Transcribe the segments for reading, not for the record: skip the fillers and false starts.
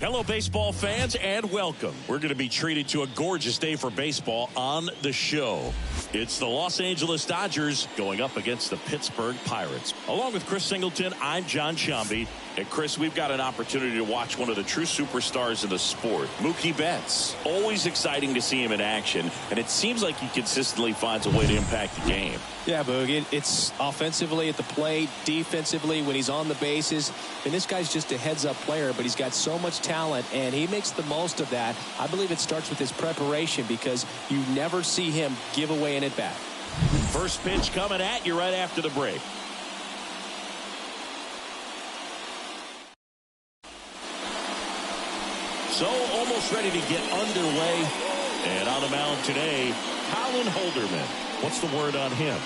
Hello, baseball fans, and welcome. We're going to be treated to a gorgeous day for baseball on the show. It's the Los Angeles Dodgers going up against the Pittsburgh Pirates. Along with Chris Singleton, I'm John Sciambi. And Chris, we've got an opportunity to watch one of the true superstars in the sport, Mookie Betts. Always exciting to see him in action, and it seems like he consistently finds a way to impact the game. Yeah, Boog, it's offensively at the plate, defensively when he's on the bases. And this guy's just a heads-up player, but he's got so much talent, and he makes the most of that. I believe it starts with his preparation because you never see him give away an at-bat. First pitch coming at you right after the break. So almost ready to get underway. And on the mound today, Colin Holderman. What's the word on him?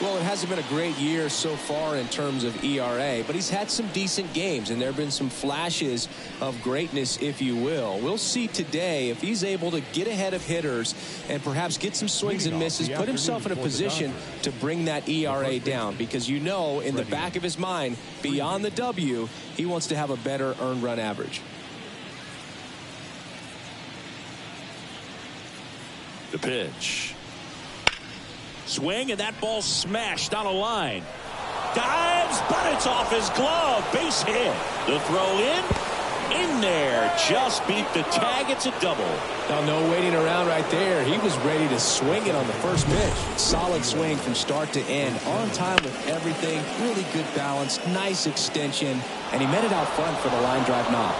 Well, it hasn't been a great year so far in terms of ERA, but he's had some decent games, and there have been some flashes of greatness, if you will. We'll see today if he's able to get ahead of hitters and perhaps get some swings and misses, put himself in a position to bring that ERA down, because you know in the back of his mind, beyond the W, he wants to have a better earned run average. The pitch. Swing, and that ball smashed on a line. Dives, but it's off his glove. Base hit. The throw in there. Just beat the tag. It's a double. Now, no waiting around right there. He was ready to swing it on the first pitch. Solid swing from start to end. On time with everything. Really good balance. Nice extension. And he met it out front for the line drive knock.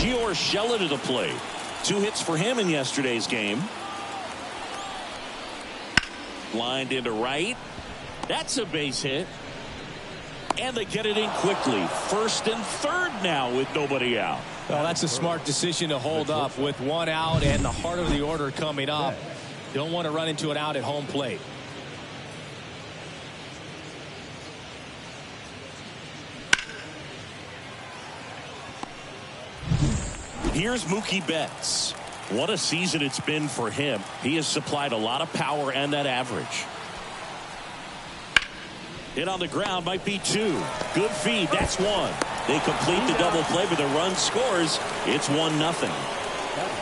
Urshela to the plate. 2 hits for him in yesterday's game. Lined into right. That's a base hit. And they get it in quickly. First and third now with nobody out. Well, that's a smart decision to hold up with 1 out and the heart of the order coming up. You don't want to run into an out at home plate. Here's Mookie Betts. What a season it's been for him. He has supplied a lot of power and that average. Hit on the ground might be 2. Good feed. That's 1. They complete the double play, but the run scores. It's 1-0.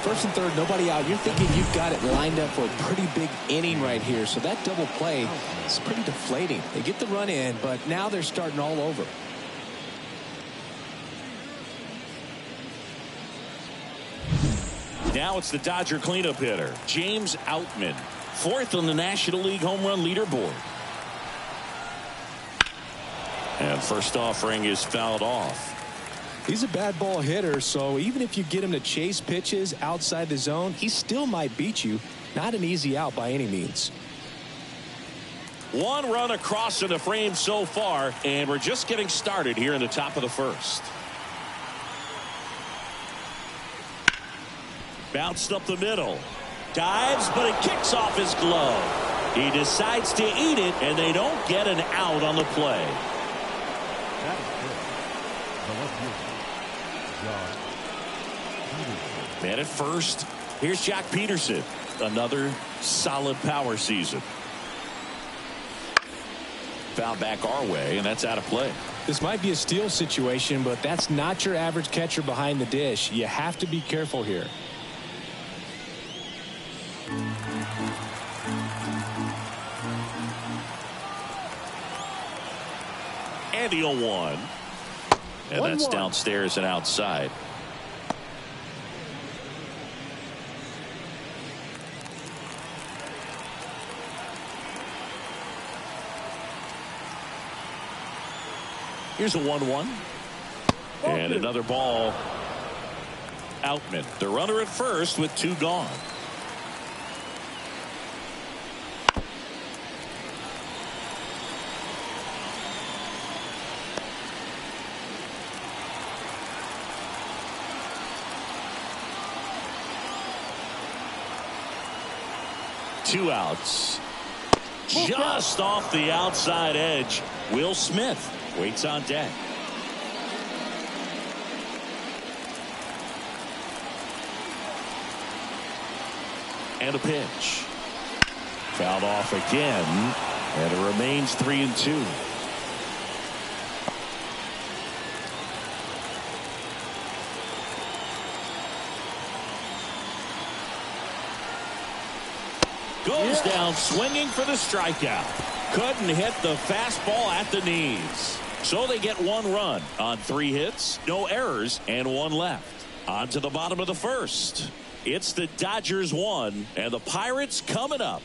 First and third, nobody out. You're thinking you've got it lined up for a pretty big inning right here. So that double play is pretty deflating. They get the run in, but now they're starting all over. Now it's the Dodger cleanup hitter, James Outman, 4th on the National League home run leaderboard. And first offering is fouled off. He's a bad ball hitter, so even if you get him to chase pitches outside the zone, he still might beat you. Not an easy out by any means. 1 run across in the frame so far, and we're just getting started here in the top of the first. Bounced up the middle. Dives, but it kicks off his glove. He decides to eat it, and they don't get an out on the play. Man at first. Here's Jock Peterson. Another solid power season. Foul back our way, and that's out of play. This might be a steal situation, but that's not your average catcher behind the dish. You have to be careful here. And the 0-1. And that's downstairs and outside. Here's a 1-1. And another ball. Outman, the runner at first with 2 gone. Two outs. Just off the outside edge. Will Smith waits on deck. And a pitch. Fouled off again, and it remains 3-2. Goes down swinging for the strikeout. Couldn't hit the fastball at the knees. So they get one run on 3 hits, no errors, and 1 left. On to the bottom of the first. It's the Dodgers 1 and the Pirates coming up.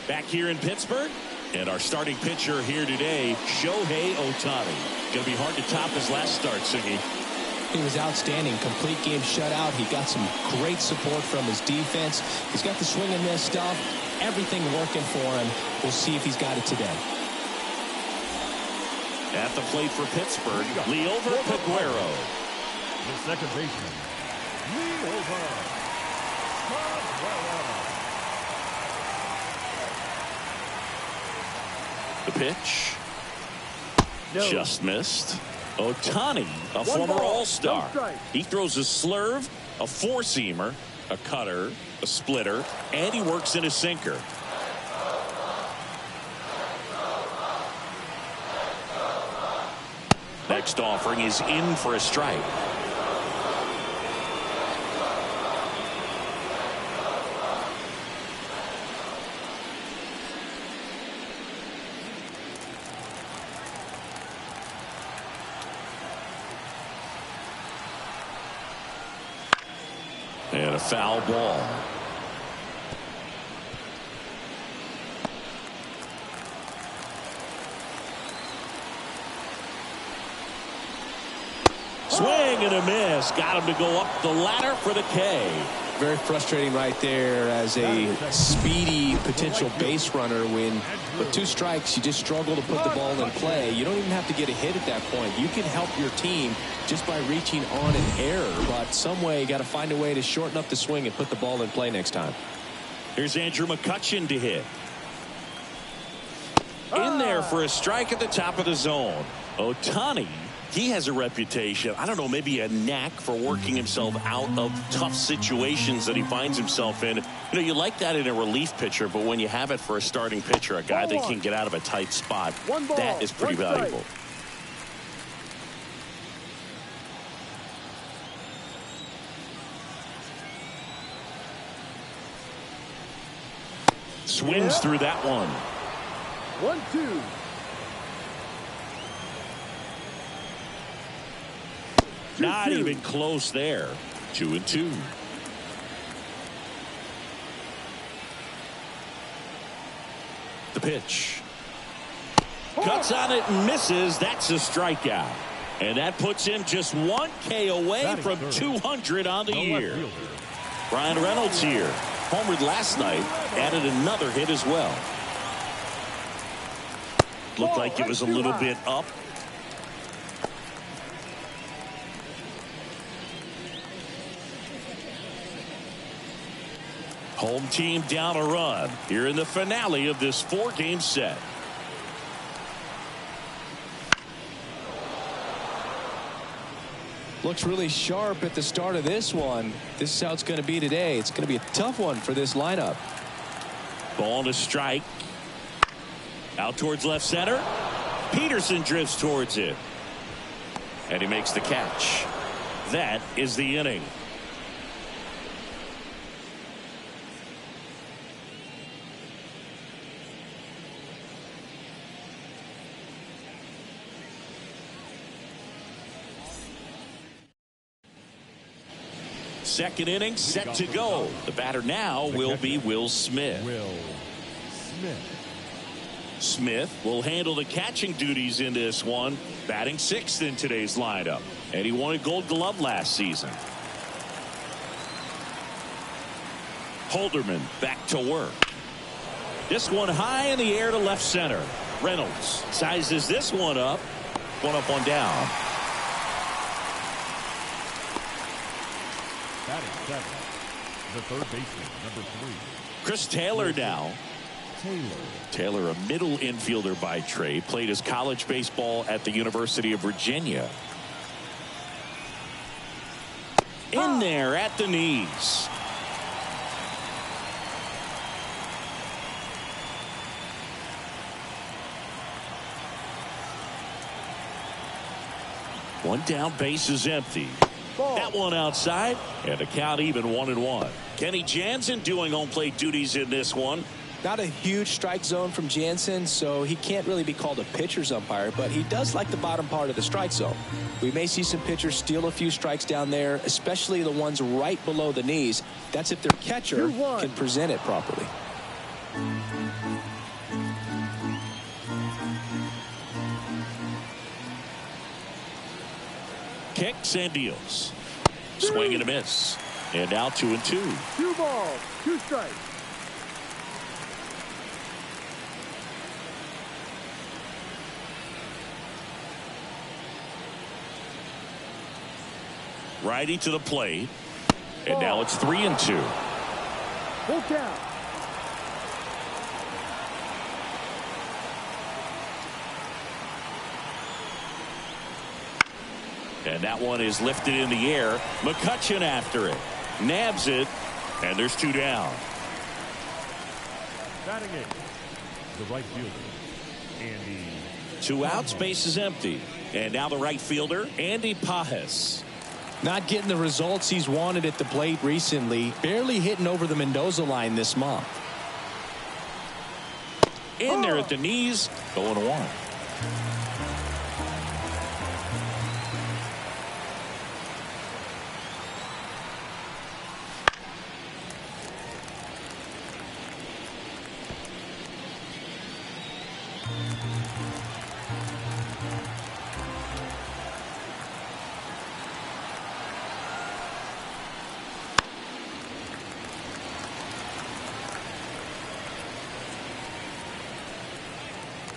Back here in Pittsburgh, and our starting pitcher here today, Shohei Ohtani. Going to be hard to top his last start, Siggy. He was outstanding. Complete game shutout. He got some great support from his defense. He's got the swing and miss stuff. Everything working for him. We'll see if he's got it today. At the plate for Pittsburgh, Liover Peguero. The second baseman, Liover Peguero. The pitch. No. Just missed. Ohtani, a former all-star. He throws a slurve, a four-seamer, a cutter, a splitter, and he works in a sinker. Next offering is in for a strike. And a foul ball. Swing and a miss. Got him to go up the ladder for the K. Very frustrating right there as a speedy potential base runner when with 2 strikes you just struggle to put the ball in play. You don't even have to get a hit at that point. You can help your team just by reaching on an error, but some way you got to find a way to shorten up the swing and put the ball in play next time. Here's Andrew McCutchen to hit. In there for a strike at the top of the zone. Ohtani, he has a reputation, I don't know, maybe a knack for working himself out of tough situations that he finds himself in. You know, you like that in a relief pitcher, but when you have it for a starting pitcher, a guy that can get out of a tight spot, that is pretty valuable. Swings through that one. 1-2. Not even close there. 2-2. The pitch. Cuts on it and misses. That's a strikeout. And that puts him just 1 K away from 200 on the year. Brian Reynolds here. Homered last night. Added another hit as well. Looked like it was a little bit up. Home team down a run here in the finale of this 4-game set. Looks really sharp at the start of this one. This is how it's going to be today. It's going to be a tough one for this lineup. Ball to strike. Out towards left center. Peterson drifts towards it. And he makes the catch. That is the inning. Second inning set to go. The batter now will be Will Smith. Smith will handle the catching duties in this one, batting 6th in today's lineup, and he won a Gold Glove last season. Holderman back to work. This one high in the air to left center. Reynolds sizes this one up. One up, one down. The third baseman, number 3. Chris Taylor now. Taylor, a middle infielder by trade, played his college baseball at the University of Virginia. In there at the knees. One down, base is empty. That one outside, and the count even 1-1. Kenny Jansen doing home plate duties in this one. Not a huge strike zone from Jansen, so he can't really be called a pitcher's umpire, but he does like the bottom part of the strike zone. We may see some pitchers steal a few strikes down there, especially the ones right below the knees. That's if their catcher can present it properly. Kicks and deals. Swing and a miss. And now 2-2. 2 balls, 2 strikes. Righty to the plate. And now it's 3-2. Full count. And that one is lifted in the air. McCutchen after it. Nabs it. And there's 2 down. Batting it, the right fielder, Andy. 2 outs, base is empty. And now the right fielder, Andy Pajes. Not getting the results he's wanted at the plate recently. Barely hitting over the Mendoza line this month. In there at the knees. 0-1.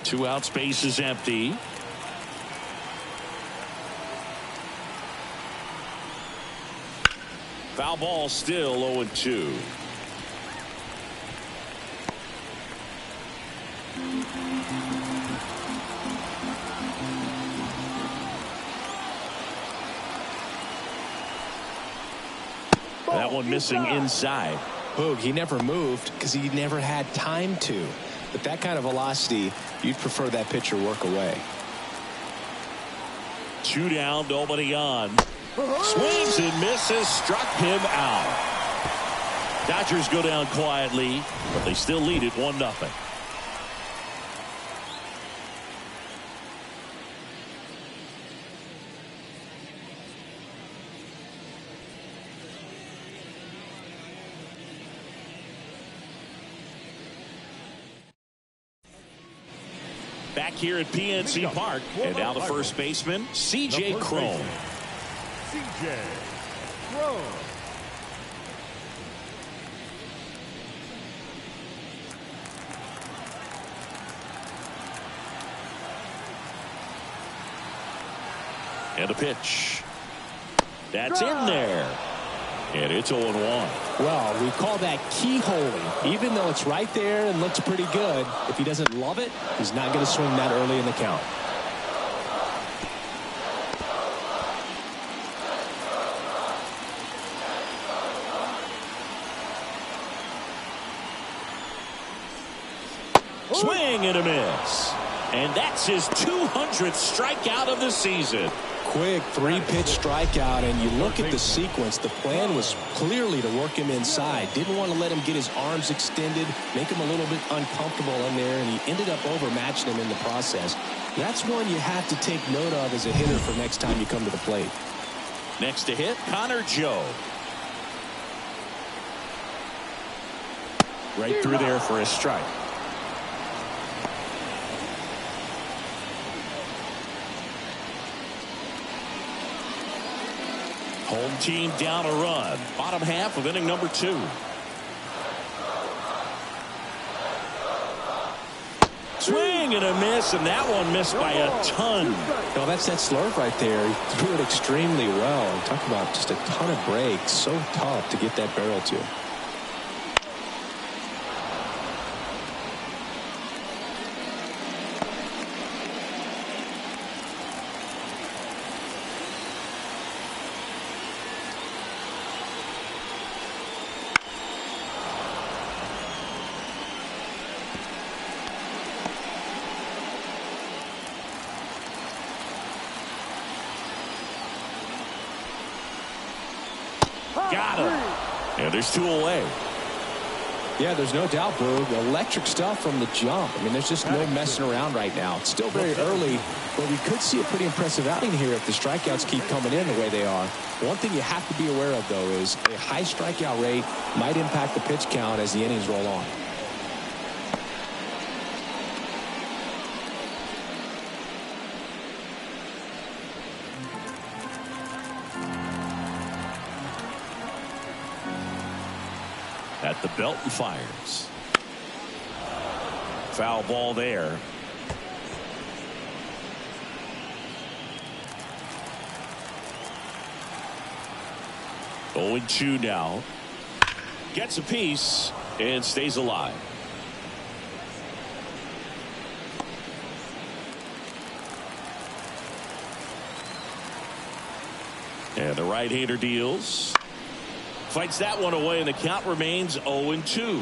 Two outs, base is empty. Foul ball, still 0-2. That one missing inside. Boog, he never moved because he never had time to. But that kind of velocity, you'd prefer that pitcher work away. 2 down, nobody on. Swings and misses, struck him out. Dodgers go down quietly, but they still lead it 1-0. Back here at PNC Park, and now the first baseman, C.J. Cron. C.J. Cron. And a pitch. That's in there. And it's 0-1. Well, we call that keyholing. Even though it's right there and looks pretty good, if he doesn't love it, he's not going to swing that early in the count. Swing and a miss. And that's his 200th strikeout of the season. Quick 3-pitch strikeout, and you look at the sequence. The plan was clearly to work him inside. Didn't want to let him get his arms extended, make him a little bit uncomfortable in there, and he ended up overmatching him in the process. That's one you have to take note of as a hitter for next time you come to the plate. Next to hit, Connor Joe. Right through there for a strike. Home team down a run. Bottom half of inning number 2. Swing and a miss, and that one missed by a ton. No, that's that slurve right there. He threw it extremely well. Talk about just a ton of breaks. So tough to get that barrel to. Got him. And there's 2 away. Yeah, there's no doubt, Boog. Electric stuff from the jump. I mean, there's just no messing around right now. It's still very early, but we could see a pretty impressive outing here if the strikeouts keep coming in the way they are. One thing you have to be aware of, though, is a high strikeout rate might impact the pitch count as the innings roll on. At the belt and fires. Foul ball there. Oh, 0-2 now. Gets a piece and stays alive. And the right-hander deals. Fights that one away, and the count remains 0-2.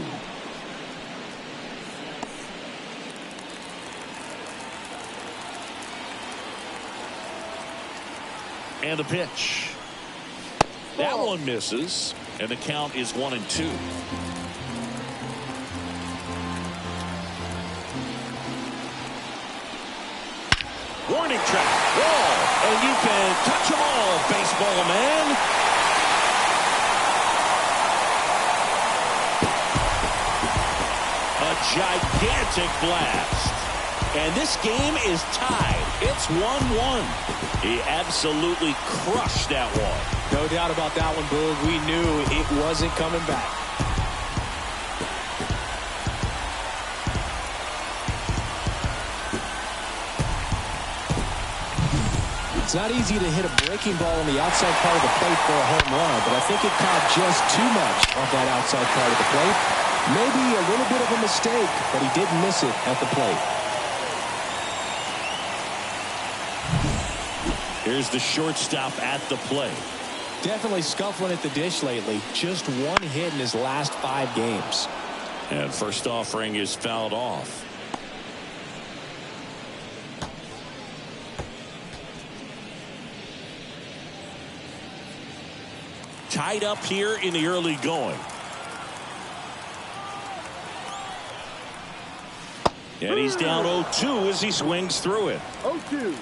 And the pitch. That one misses, and the count is 1-2. Warning track. Wall. And you can touch them all, baseball man. Gigantic blast. And this game is tied. It's 1-1. He absolutely crushed that one. No doubt about that one, Boog. We knew it wasn't coming back. It's not easy to hit a breaking ball on the outside part of the plate for a home run, but I think it caught just too much of that outside part of the plate. Maybe a little bit of a mistake, but he didn't miss it at the plate. Here's the shortstop at the plate. Definitely scuffling at the dish lately. Just 1 hit in his last 5 games. And first offering is fouled off. Tied up here in the early going. And he's down 0-2 as he swings through it. 0-2.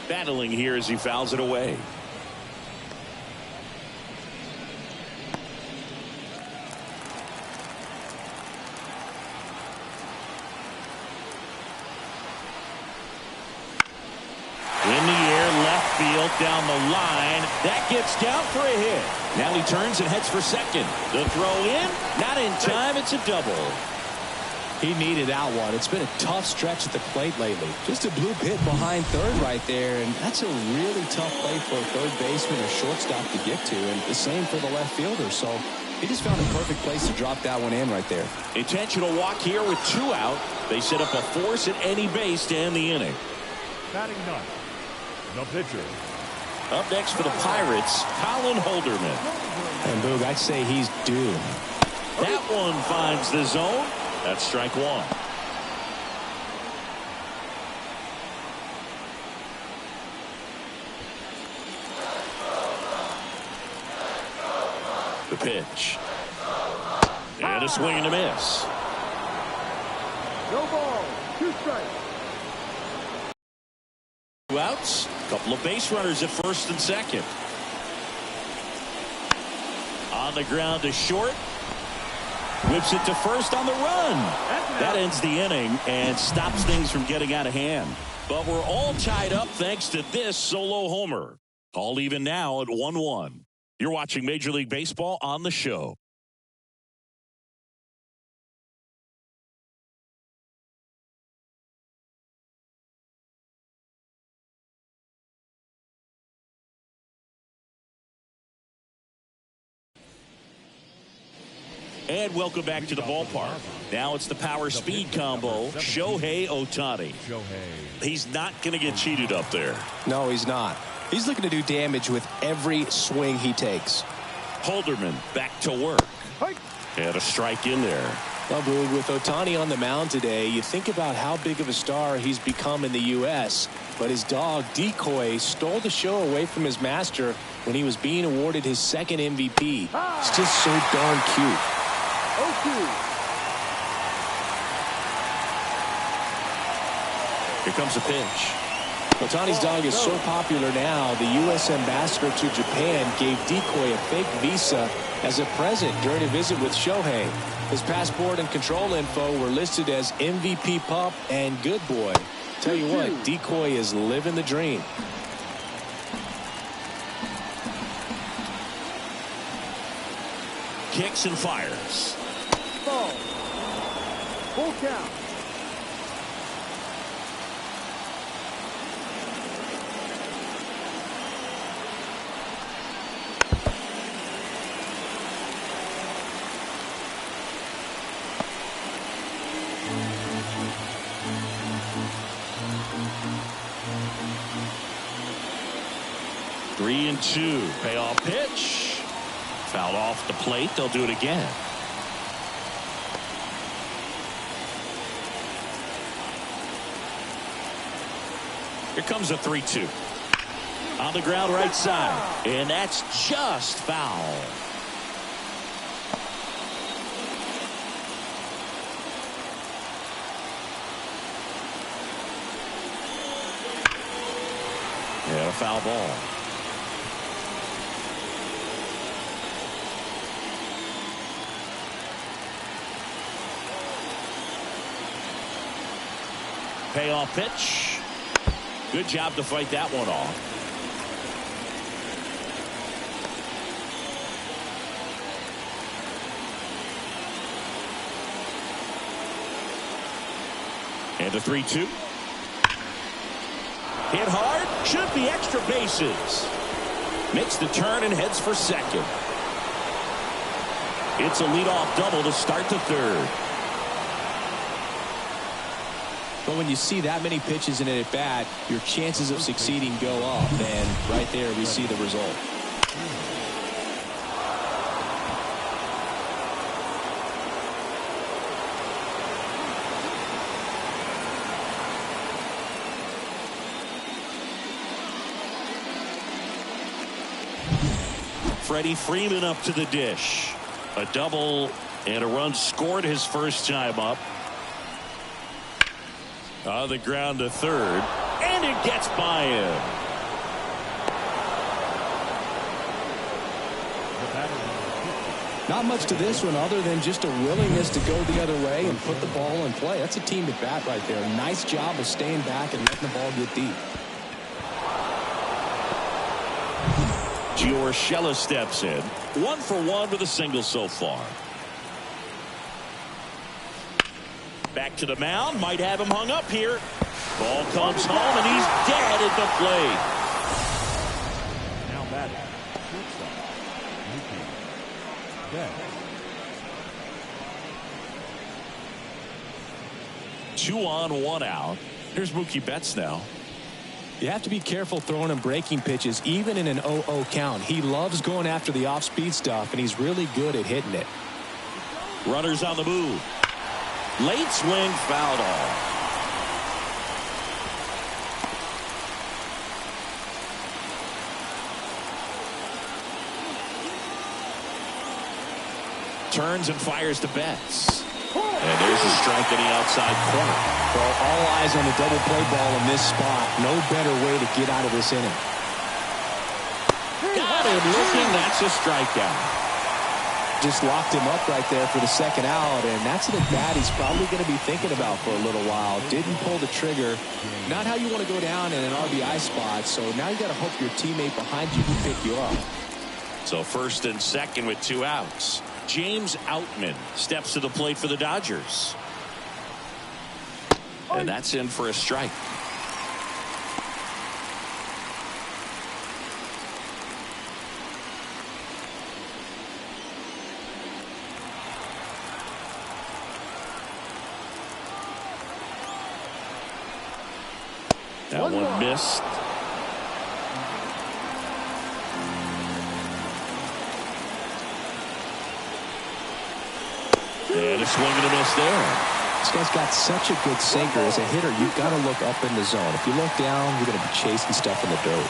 Battling here as he fouls it away. Down the line. That gets down for a hit. Now he turns and heads for second. The throw in. Not in time. It's a double. He needed that one. It's been a tough stretch at the plate lately. Just a bloop hit behind third right there, and that's a really tough play for a third baseman or shortstop to get to, and the same for the left fielder. So he just found a perfect place to drop that one in right there. Intentional walk here with 2 out. They set up a force at any base to end the inning. Batting ninth, the pitcher. Up next for the Pirates, Colin Holderman. And Boog, I'd say he's due. That one finds the zone. That's strike 1. The pitch. And a swing and a miss. No ball. 2 strikes. 2 outs. Couple of base runners at first and second. On the ground to short. Whips it to first on the run. That ends the inning and stops things from getting out of hand. But we're all tied up thanks to this solo homer. All even now at 1-1. You're watching Major League Baseball on the show. And welcome back to the ballpark. Now it's the power speed combo. Shohei Ohtani. He's not going to get cheated up there. No, he's not. He's looking to do damage with every swing he takes. Holderman back to work. And a strike in there. Well, Boog, with Ohtani on the mound today, you think about how big of a star he's become in the U.S., but his dog, Decoy, stole the show away from his master when he was being awarded his second MVP. It's just so darn cute. Here comes a pitch. Ohtani's dog is so popular now, the U.S. ambassador to Japan gave Decoy a fake visa as a present during a visit with Shohei. His passport and control info were listed as MVP Pup and Good Boy. Tell you what, Decoy is living the dream. Kicks and fires. Ball. Full count. Three and two. Payoff pitch. Fouled off the plate. They'll do it again. Here comes a 3-2. On the ground right side. And that's just foul. Yeah, a foul ball. Payoff pitch. Good job to fight that one off. And a 3-2. Hit hard. Should be extra bases. Makes the turn and heads for second. It's a leadoff double to start the third. But when you see that many pitches in an at-bat, your chances of succeeding go up. And right there, we see the result. Freddie Freeman up to the dish. A double and a run scored his first time up. On the ground to third, and it gets by him. Not much to this one other than just a willingness to go the other way and put the ball in play. That's a team at bat right there. Nice job of staying back and letting the ball get deep. Urshela steps in. 1 for 1 with a single so far. Back to the mound. Might have him hung up here. Ball comes home and he's dead at the plate. Now batting, shortstop, 2 on, 1 out. Here's Mookie Betts now. You have to be careful throwing him breaking pitches, even in an 0-0 count. He loves going after the off-speed stuff, and he's really good at hitting it. Runners on the move. Late swing, fouled off. Turns and fires to Betts. And there's a strike in the outside corner. Well, all eyes on the double play ball in this spot. No better way to get out of this inning. Got him looking. That's a strikeout. Just locked him up right there for the second out, and that's an at-bat he's probably going to be thinking about for a little while. Didn't pull the trigger. Not how you want to go down in an RBI spot, so now you got to hope your teammate behind you can pick you up. So first and second with 2 outs. James Outman steps to the plate for the Dodgers. And that's in for a strike. That one missed. And a swing and a miss there. This guy's got such a good sinker. As a hitter, you've got to look up in the zone. If you look down, you're going to be chasing stuff in the dirt.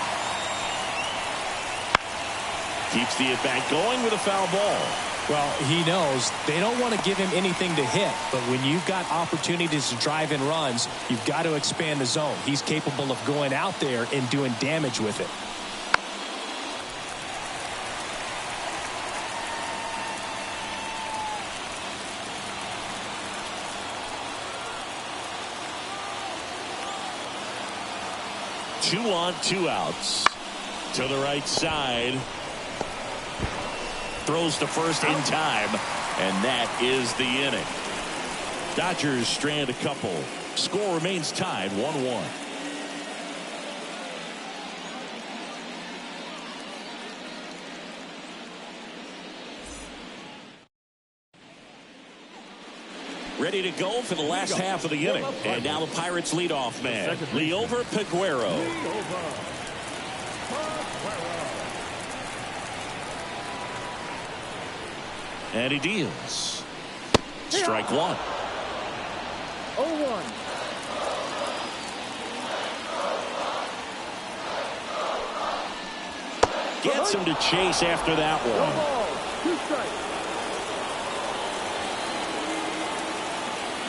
Keeps the at-bat going with a foul ball. Well, he knows they don't want to give him anything to hit, but when you've got opportunities to drive in runs, you've got to expand the zone. He's capable of going out there and doing damage with it. Two on, two outs. To the right side. Throws to first in time. And that is the inning. Dodgers strand a couple. Score remains tied 1-1. Ready to go for the last half of the inning. And now the Pirates leadoff man, Liover Peguero. And he deals. Strike one. 0-1. Gets him to chase after that one. 2 strikes.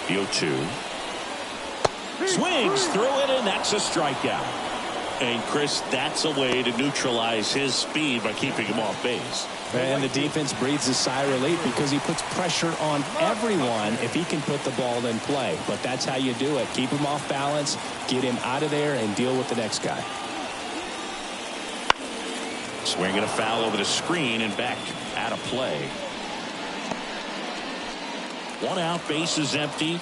The 0-2. Swings through it, and that's a strikeout. And Chris, that's a way to neutralize his speed by keeping him off base. And the defense breathes a sigh of relief because he puts pressure on everyone if he can put the ball in play. But that's how you do it. Keep him off balance, get him out of there, and deal with the next guy. Swinging a foul over the screen and back out of play. One out, base is empty.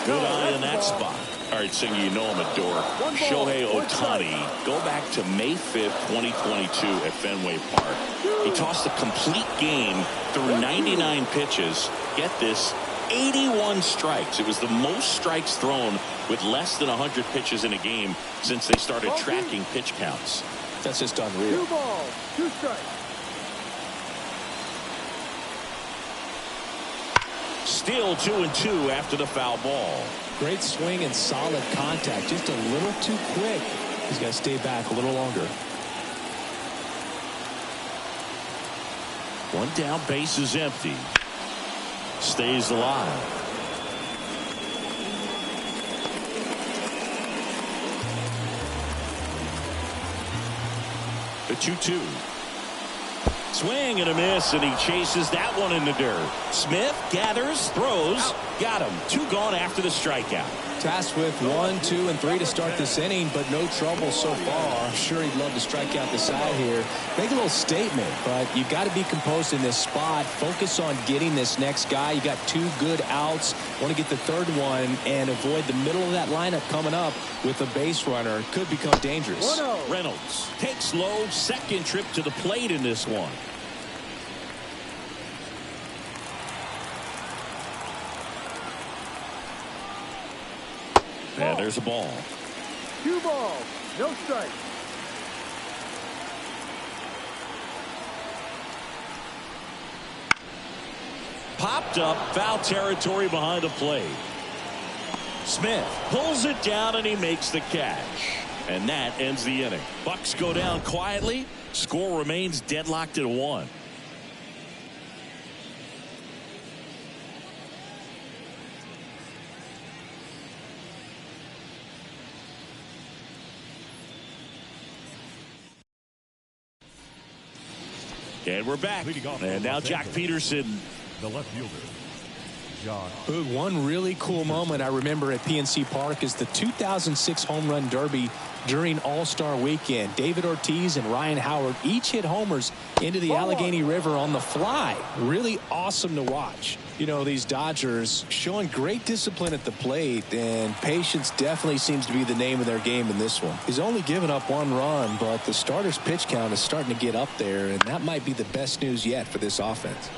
Good eye in that spot. All right, Singer, you know him at door. Shohei Ohtani, go back to May 5th, 2022 at Fenway Park. He tossed a complete game through 99 pitches. Get this, 81 strikes. It was the most strikes thrown with less than 100 pitches in a game since they started tracking pitch counts. That's just unreal. 2 balls, 2 strikes. Still 2-2 after the foul ball. Great swing and solid contact. Just a little too quick. He's got to stay back a little longer. One down, base is empty. Stays alive. The 2-2. Swing and a miss, and he chases that one in the dirt. Smith gathers, throws, got him. 2 gone after the strikeout. Tasked with 1, 2, and 3 to start this inning, but no trouble so far. I'm sure he'd love to strike out the side here. Make a little statement, but you got to be composed in this spot. Focus on getting this next guy. You got 2 good outs. Want to get the third one and avoid the middle of that lineup coming up with a base runner. Could become dangerous. Reynolds takes low, second trip to the plate in this one. And there's a ball. 2 balls, no strikes. Popped up, foul territory behind the plate. Smith pulls it down and he makes the catch. And that ends the inning. Bucks go down quietly. Score remains deadlocked at 1. And we're back. And now Jack Peterson. The left fielder, Josh. One really cool moment I remember at PNC Park is the 2006 Home Run Derby during All-Star Weekend. David Ortiz and Ryan Howard each hit homers into the Allegheny River on the fly. Really awesome to watch. You know, these Dodgers showing great discipline at the plate, and patience definitely seems to be the name of their game in this one. He's only given up 1 run, but the starter's pitch count is starting to get up there, and that might be the best news yet for this offense.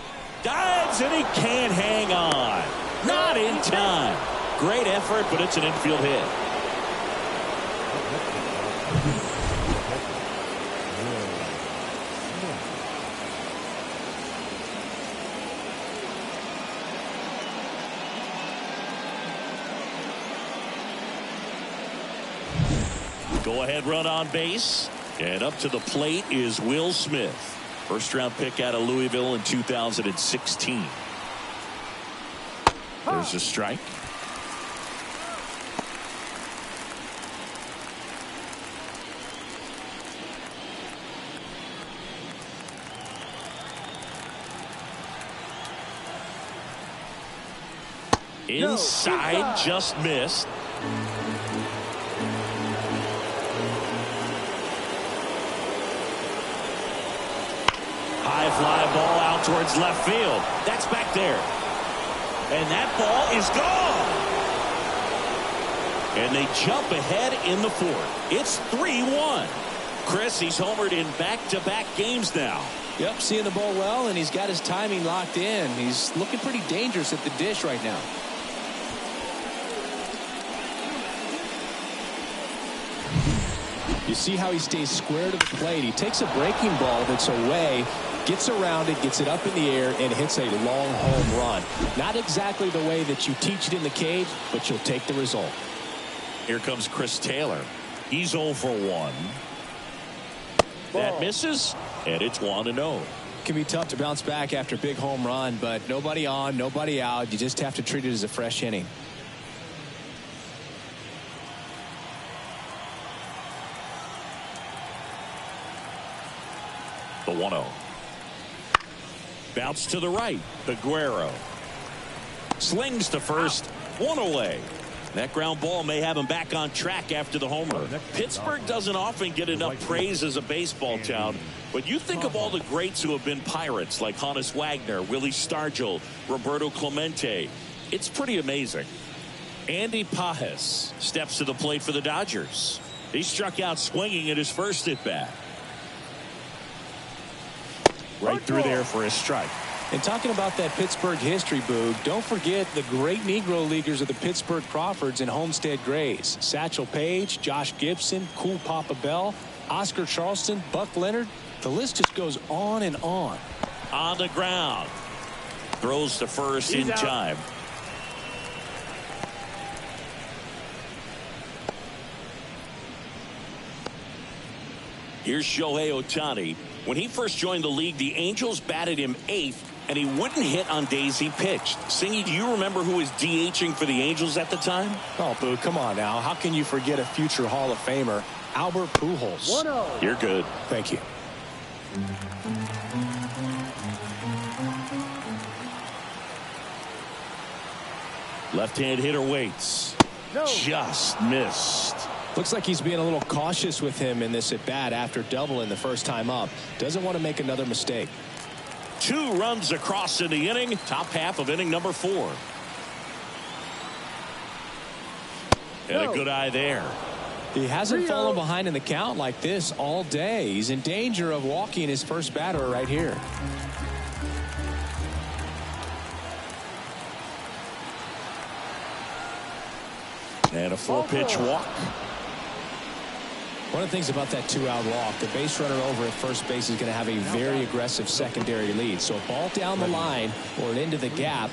Dives and he can't hang on. Not in time. Great effort, but it's an infield hit. Go-ahead run on base. And up to the plate is Will Smith. First-round pick out of Louisville in 2016. There's a strike. Inside, just missed. High fly ball out towards left field. That's back there. And that ball is gone. And they jump ahead in the fourth. It's 3-1. Chris, he's homered in back-to-back games now. Yep, seeing the ball well, and he's got his timing locked in. He's looking pretty dangerous at the dish right now. You see how he stays square to the plate. He takes a breaking ball that's away, gets around it, gets it up in the air, and hits a long home run. Not exactly the way that you teach it in the cage, but you'll take the result. Here comes Chris Taylor. He's 0 for 1. That misses, and it's 1-0. Can be tough to bounce back after a big home run, but nobody on, nobody out. You just have to treat it as a fresh inning. The 1-0. Bounce to the right. Aguero slings to first. One away. That ground ball may have him back on track after the homer. Pittsburgh doesn't often get enough praise as a baseball town, but you think of all the greats who have been Pirates, like Honus Wagner, Willie Stargell, Roberto Clemente. It's pretty amazing. Andy Pages steps to the plate for the Dodgers. He struck out swinging at his first at-bat. Right through there for a strike. And talking about that Pittsburgh history, Boog, don't forget the great Negro Leaguers of the Pittsburgh Crawfords and Homestead Grays. Satchel Paige, Josh Gibson, Cool Papa Bell, Oscar Charleston, Buck Leonard. The list just goes on and on. On the ground. Throws to first in time. Here's Shohei Ohtani. When he first joined the league, the Angels batted him 8th, and he wouldn't hit on days he pitched. Singy, do you remember who was DHing for the Angels at the time? Oh, Boo, come on now. How can you forget a future Hall of Famer, Albert Pujols? 1-0. You're good. Thank you. Left-hand hitter waits. No. Just missed. Looks like he's being a little cautious with him in this at-bat after doubling the first time up. Doesn't want to make another mistake. 2 runs across in the inning. Top half of inning number 4. And a good eye there. He hasn't fallen behind in the count like this all day. He's in danger of walking his first batter right here. And a 4-pitch walk. One of the things about that 2-out walk, the base runner over at first base is going to have a very aggressive secondary lead. So a ball down the line or into the gap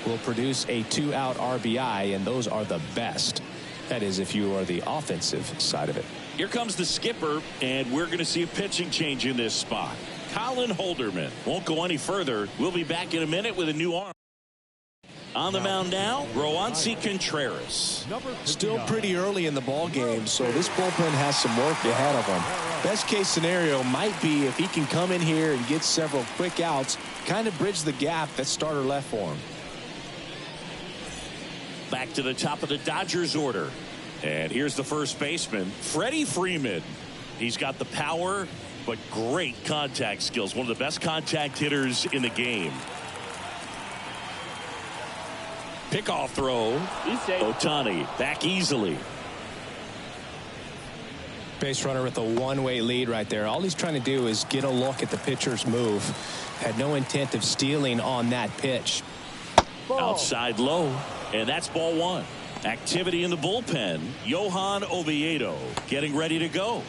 will produce a 2-out RBI, and those are the best. That is, if you are the offensive side of it. Here comes the skipper, and we're going to see a pitching change in this spot. Colin Holderman won't go any further. We'll be back in a minute with a new arm. On the mound now, Roansy Contreras. Still pretty early in the ball game, so this bullpen has some work ahead of him. Best case scenario might be if he can come in here and get several quick outs, kind of bridge the gap that starter left for him. Back to the top of the Dodgers order. And here's the first baseman, Freddie Freeman. He's got the power, but great contact skills. One of the best contact hitters in the game. Pickoff throw. Ohtani back easily. Base runner with a one-way lead right there. All he's trying to do is get a look at the pitcher's move. Had no intent of stealing on that pitch. Outside low, and that's ball 1. Activity in the bullpen. Johan Oviedo getting ready to go.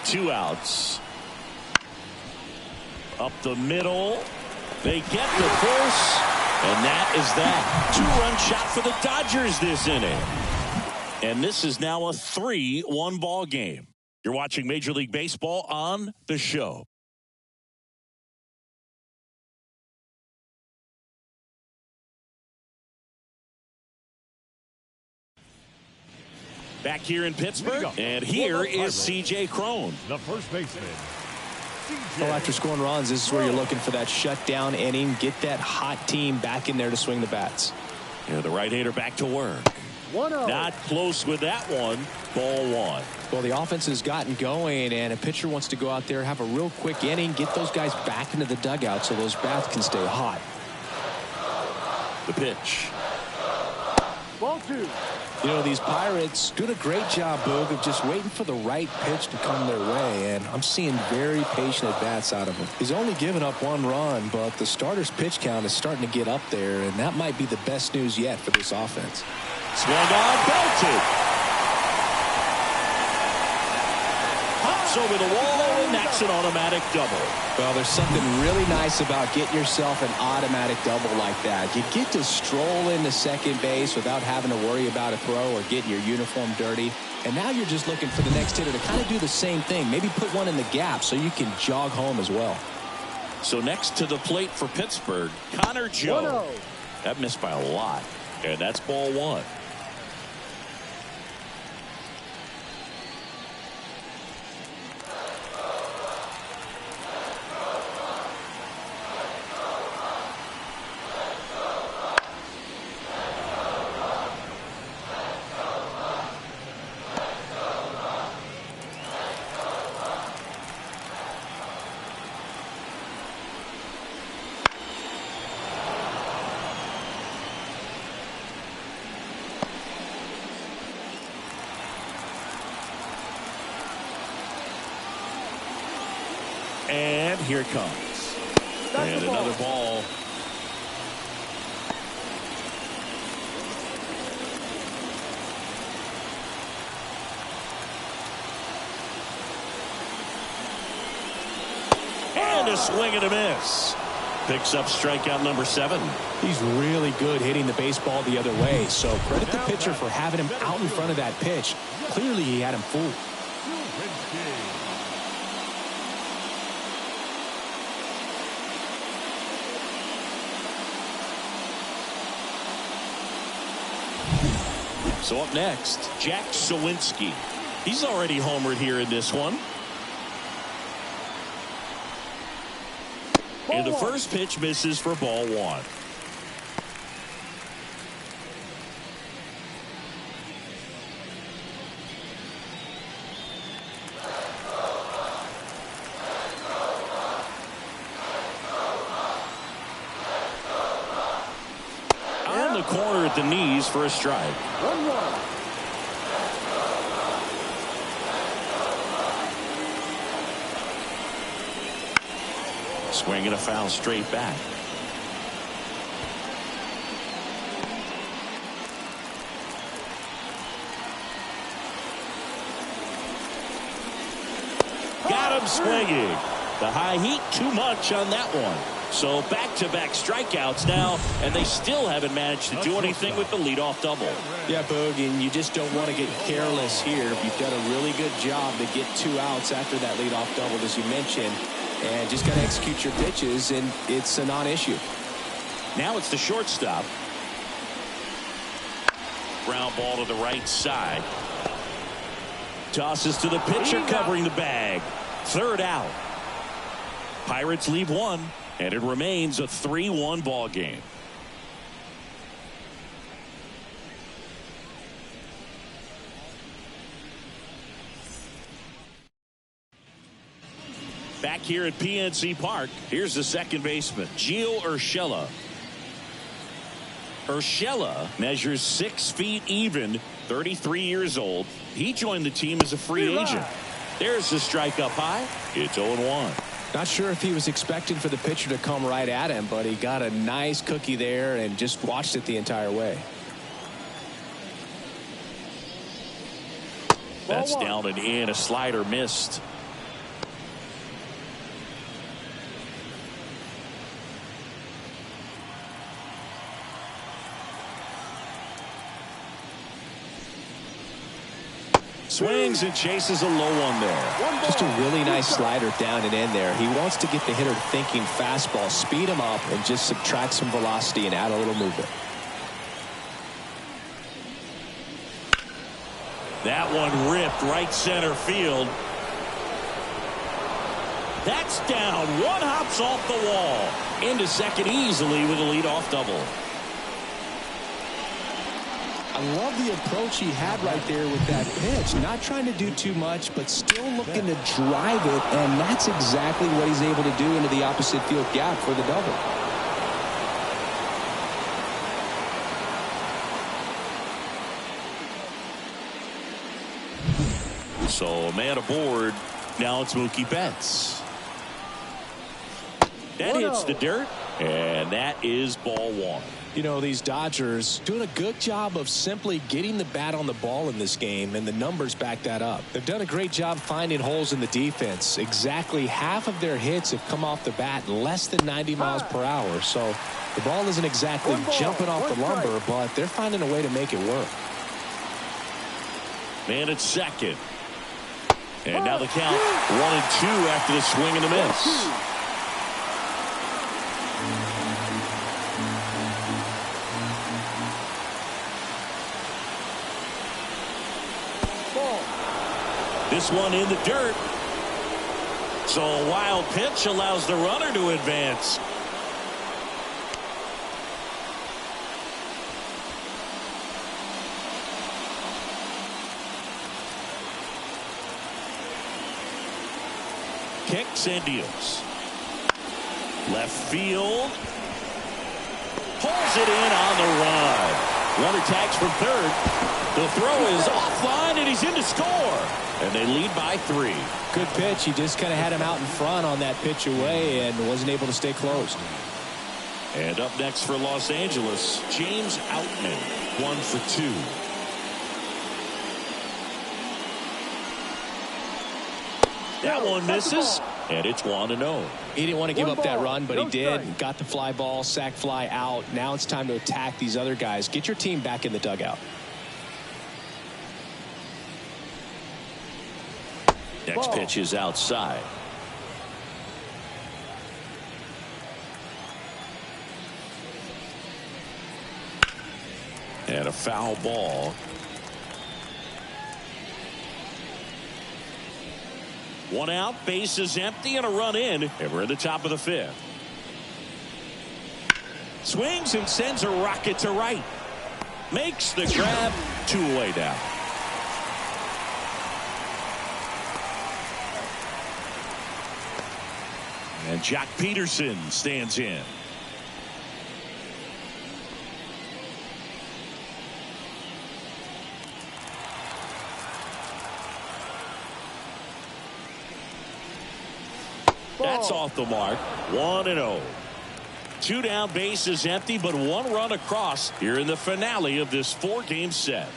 Two outs. Up the middle. They get the force, and that is that. Two-run shot for the Dodgers this inning. And this is now a 3-1 ball game. You're watching Major League Baseball on the show. Back here in Pittsburgh, and here is C.J. Cron. The first baseman. Well, after scoring runs, this is where you're looking for that shutdown inning. Get that hot team back in there to swing the bats. Yeah, the right-hander back to work. 1-0. Not close with that one. Ball one. Well, the offense has gotten going, and a pitcher wants to go out there, have a real quick inning, get those guys back into the dugout so those bats can stay hot. The pitch. Ball 2. You know, these Pirates doing a great job, Boog, of just waiting for the right pitch to come their way, and I'm seeing very patient at-bats out of him. He's only given up 1 run, but the starter's pitch count is starting to get up there, and that might be the best news yet for this offense. Swung on, belted. Hops over the wall, and that's an automatic double. Well, there's something really nice about getting yourself an automatic double like that. You get to stroll into second base without having to worry about a throw or getting your uniform dirty. And now you're just looking for the next hitter to kind of do the same thing. Maybe put one in the gap so you can jog home as well. So next to the plate for Pittsburgh, Connor Joe. 1-0. That missed by a lot. And that's ball one. And here it comes. And another ball. And a swing and a miss. Picks up strikeout number 7. He's really good hitting the baseball the other way, so credit the pitcher for having him out in front of that pitch. Clearly he had him fooled. So up next, Jack Sawinski. He's already homered here in this one. And the first pitch misses for ball 1. On the corner at the knees for a strike. 1-1. Swing and a foul straight back. Got him swinging. The high heat too much on that one. So back-to-back strikeouts now, and they still haven't managed to do anything with the leadoff double. Yeah, Boog, and you just don't want to get careless here. You've done a really good job to get 2 outs after that leadoff double, as you mentioned, and just got to execute your pitches, and it's a non-issue. Now it's the shortstop. Ground ball to the right side. Tosses to the pitcher covering the bag. Third out. Pirates leave 1, and it remains a 3-1 ball game. Back here at PNC Park, here's the second baseman, Gio Urshela. Urshela measures 6 feet even, 33 years old. He joined the team as a free agent. There's the strike up high. It's 0-1. Not sure if he was expecting for the pitcher to come right at him, but he got a nice cookie there and just watched it the entire way. That's down and in. A slider missed. Swings and chases a low one there. Just a really nice slider down and in there. He wants to get the hitter thinking fastball, speed him up, and just subtract some velocity and add a little movement. That one ripped right center field. That's down. One hops off the wall. Into second easily with a leadoff double. I love the approach he had right there with that pitch. Not trying to do too much, but still looking to drive it, and that's exactly what he's able to do into the opposite field gap for the double. So a man aboard. Now it's Mookie Betts. That hits the dirt, and that is ball one. You know, these Dodgers doing a good job of simply getting the bat on the ball in this game, and the numbers back that up. They've done a great job finding holes in the defense. Exactly half of their hits have come off the bat less than 90 miles per hour. So the ball isn't exactly jumping off the lumber, but they're finding a way to make it work. Man at second. And now the count 1-2 after the swing and a miss. This one in the dirt. So a wild pitch allows the runner to advance. Kicks and deals. Left field. Pulls it in on the run. Runner tags from third. The throw is offline and he's in to score. And they lead by 3. Good pitch. He just kind of had him out in front on that pitch away and wasn't able to stay close. And up next for Los Angeles, James Outman, 1 for 2. That one misses, and it's 1-0. He didn't want to give up that run, but he did. Got the fly ball, sac fly out. Now it's time to attack these other guys. Get your team back in the dugout. Next pitch is outside. And a foul ball. One out, base is empty, and a run in, and we're in the top of the 5th. Swings and sends a rocket to right. Makes the grab, 2 away now. And Jock Peterson stands in. That's off the mark. 1-0. 2 down, base is empty, but 1 run across here in the finale of this 4-game set.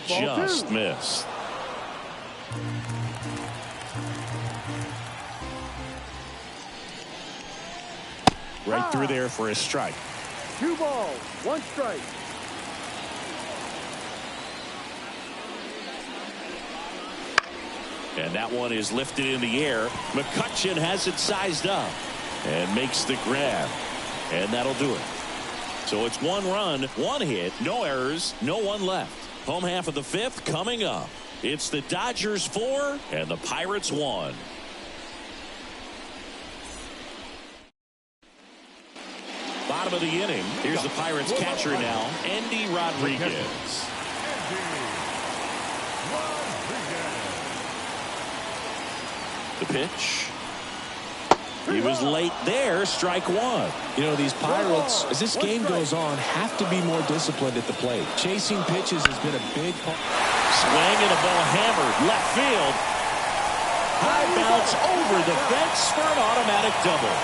Just missed. Right through there for a strike. 2 balls, 1 strike. And that one is lifted in the air. McCutchen has it sized up and makes the grab. And that'll do it. So it's 1 run, 1 hit, no errors, no one left. Home half of the 5th coming up. It's the Dodgers 4 and the Pirates 1. Bottom of the inning. Here's the Pirates catcher now, Andy Rodriguez. The pitch. He was late there. Strike 1. You know, these Pirates, as this game goes on, have to be more disciplined at the plate. Chasing pitches has been a big part. Swing and a ball hammered left field. High bounce over the fence for an automatic double.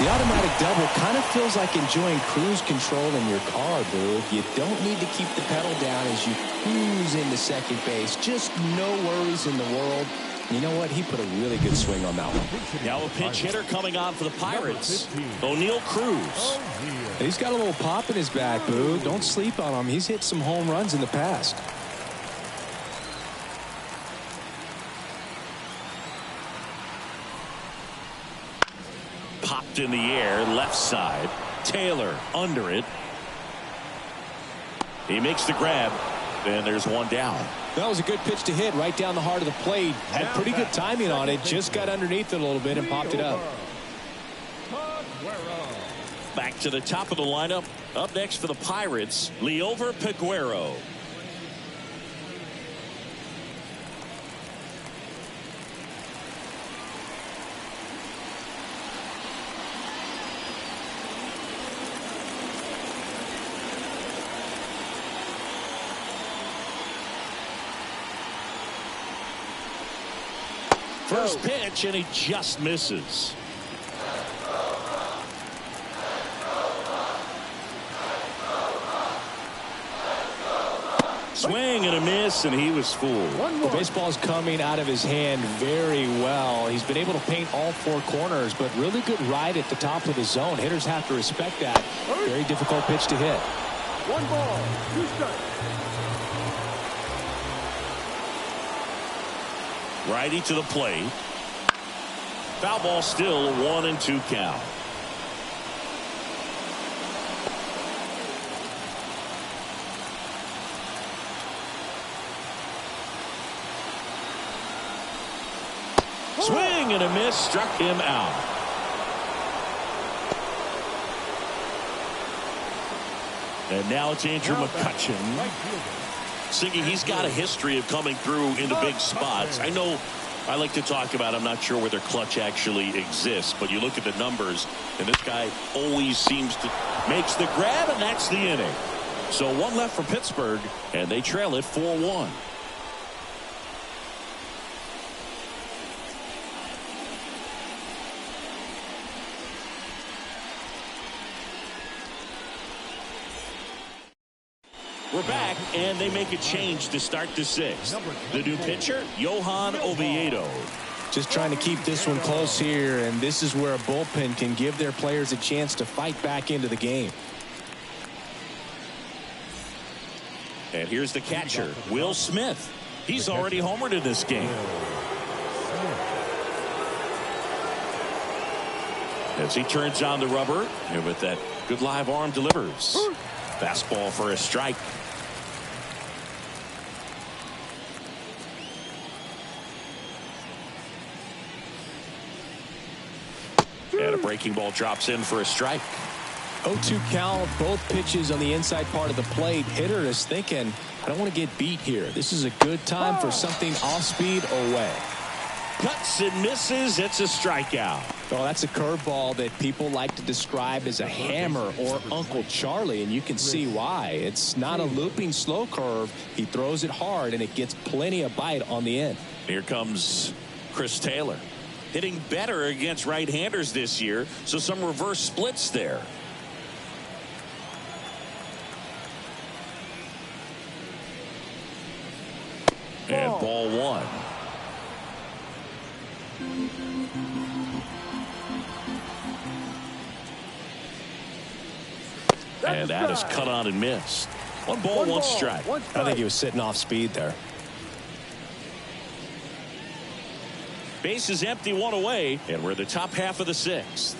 The automatic double kind of feels like enjoying cruise control in your car, dude. You don't need to keep the pedal down as you cruise into second base. Just no worries in the world. You know what? He put a really good swing on that one. Now a pinch hitter coming on for the Pirates. O'Neal Cruz. He's got a little pop in his back, Boo. Don't sleep on him. He's hit some home runs in the past. left in the air, left side. Taylor under it. He makes the grab, and there's one down. That was a good pitch to hit right down the heart of the plate. Had pretty good timing on it. Just got underneath it a little bit and popped it up. Back to the top of the lineup. Up next for the Pirates, Liover Peguero. First pitch, and he just misses. Swing and a miss, and he was fooled. The baseball is coming out of his hand very well. He's been able to paint all four corners, but really good ride at the top of the zone. Hitters have to respect that. Very difficult pitch to hit. 1 ball, 2 strikes. Righty to the plate. Foul ball still, 1-2 count. Swing and a miss, struck him out. And now it's Andrew McCutchen. Siggy, he's got a history of coming through into big spots. I know I like to talk about, I'm not sure whether clutch actually exists, but you look at the numbers, and this guy always seems to makes the grab, and that's the inning. So one left for Pittsburgh, and they trail it 4-1. We're back, and they make a change to start the sixth. The new pitcher, Johan Oviedo. Just trying to keep this one close here, and this is where a bullpen can give their players a chance to fight back into the game. And here's the catcher, Will Smith. He's already homered in this game. As he turns on the rubber, and with that good live arm delivers. Fastball for a strike. And a breaking ball drops in for a strike. 0-2 count, both pitches on the inside part of the plate. Hitter is thinking, I don't want to get beat here. This is a good time for something off speed away. Cuts and misses. It's a strikeout. Oh, that's a curveball that people like to describe as a hammer or Uncle Charlie, and you can see why. It's not a looping slow curve. He throws it hard, and it gets plenty of bite on the end. Here comes Chris Taylor. Hitting better against right-handers this year, so some reverse splits there. And ball one. And that is cut on and missed. One ball, one strike. I think he was sitting off speed there. Base is empty, one away, and we're the top half of the sixth.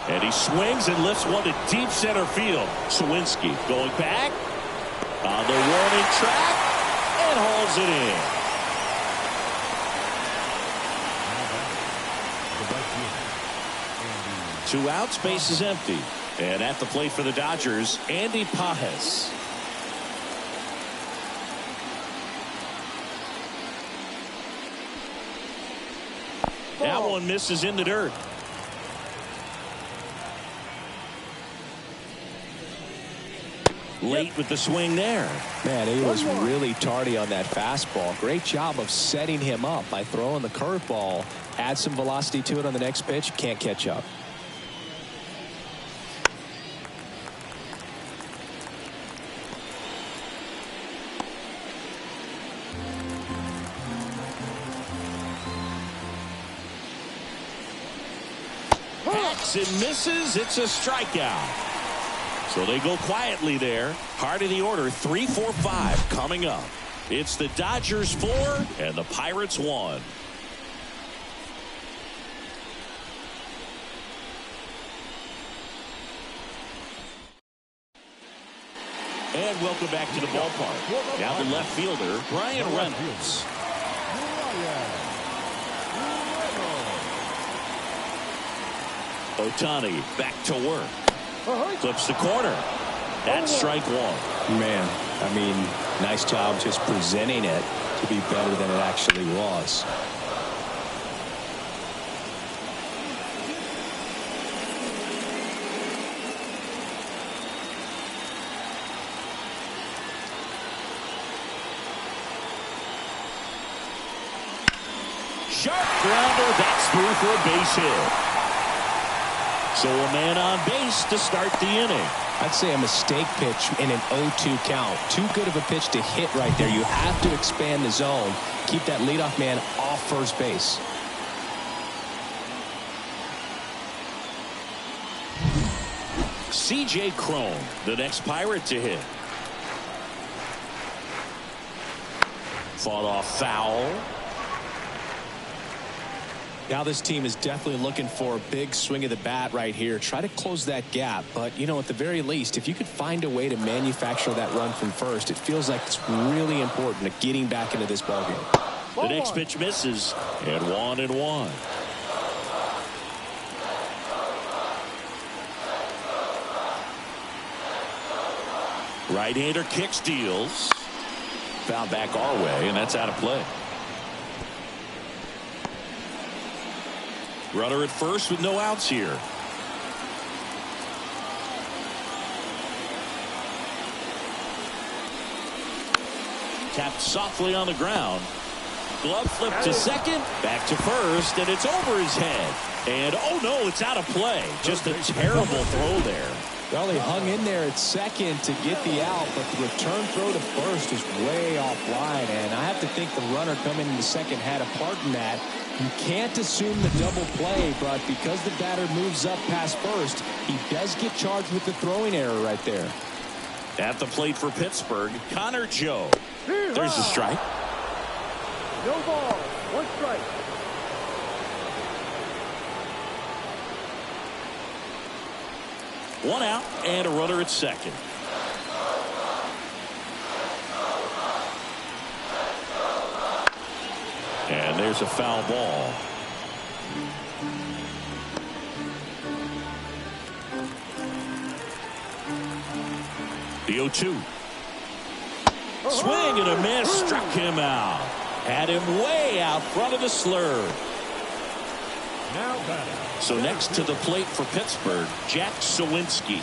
And he swings and lifts one to deep center field. Sawinski going back on the warning track and hauls it in. Two outs, base is empty. And at the plate for the Dodgers, Andy Pages. That one misses in the dirt. Late with the swing there. Man, he was really tardy on that fastball. Great job of setting him up by throwing the curveball. Add some velocity to it on the next pitch. Can't catch up. And misses. It's a strikeout. So they go quietly there. Hard in the order. 3, 4, 5 coming up. It's the Dodgers 4 and the Pirates 1. And welcome back to the ballpark. Now the left fielder, Brian Reynolds. Ohtani back to work. Clips the corner. That's strike one. Man, I mean, nice job just presenting it to be better than it actually was. Sharp grounder, that's through for a base hit. So a man on base to start the inning. I'd say a mistake pitch in an 0-2 count. Too good of a pitch to hit right there. You have to expand the zone. Keep that leadoff man off first base. C.J. Cron, the next Pirate to hit. Fought off foul. Now this team is definitely looking for a big swing of the bat right here. Try to close that gap. But, you know, at the very least, if you could find a way to manufacture that run from first, it feels like it's really important to getting back into this ballgame. The next pitch misses. And 1-1. Right-hander kicks, deals. Foul back our way, and that's out of play. Runner at first with no outs here. Tapped softly on the ground. Glove flip to second. Back to first, and it's over his head. And oh no, it's out of play. Just a terrible throw there. Well, he hung in there at second to get the out, but the return throw to first is way offline. And I have to think the runner coming in the second had a part in that. You can't assume the double play, but because the batter moves up past first, he does get charged with the throwing error right there. At the plate for Pittsburgh, Connor Joe. There's the strike. No ball, one strike. One out and a runner at second. And there's a foul ball. The 0-2. Swing and a miss, struck him out. Had him way out front of the slurve. Now batting. So next to the plate for Pittsburgh, Jack Sawinski.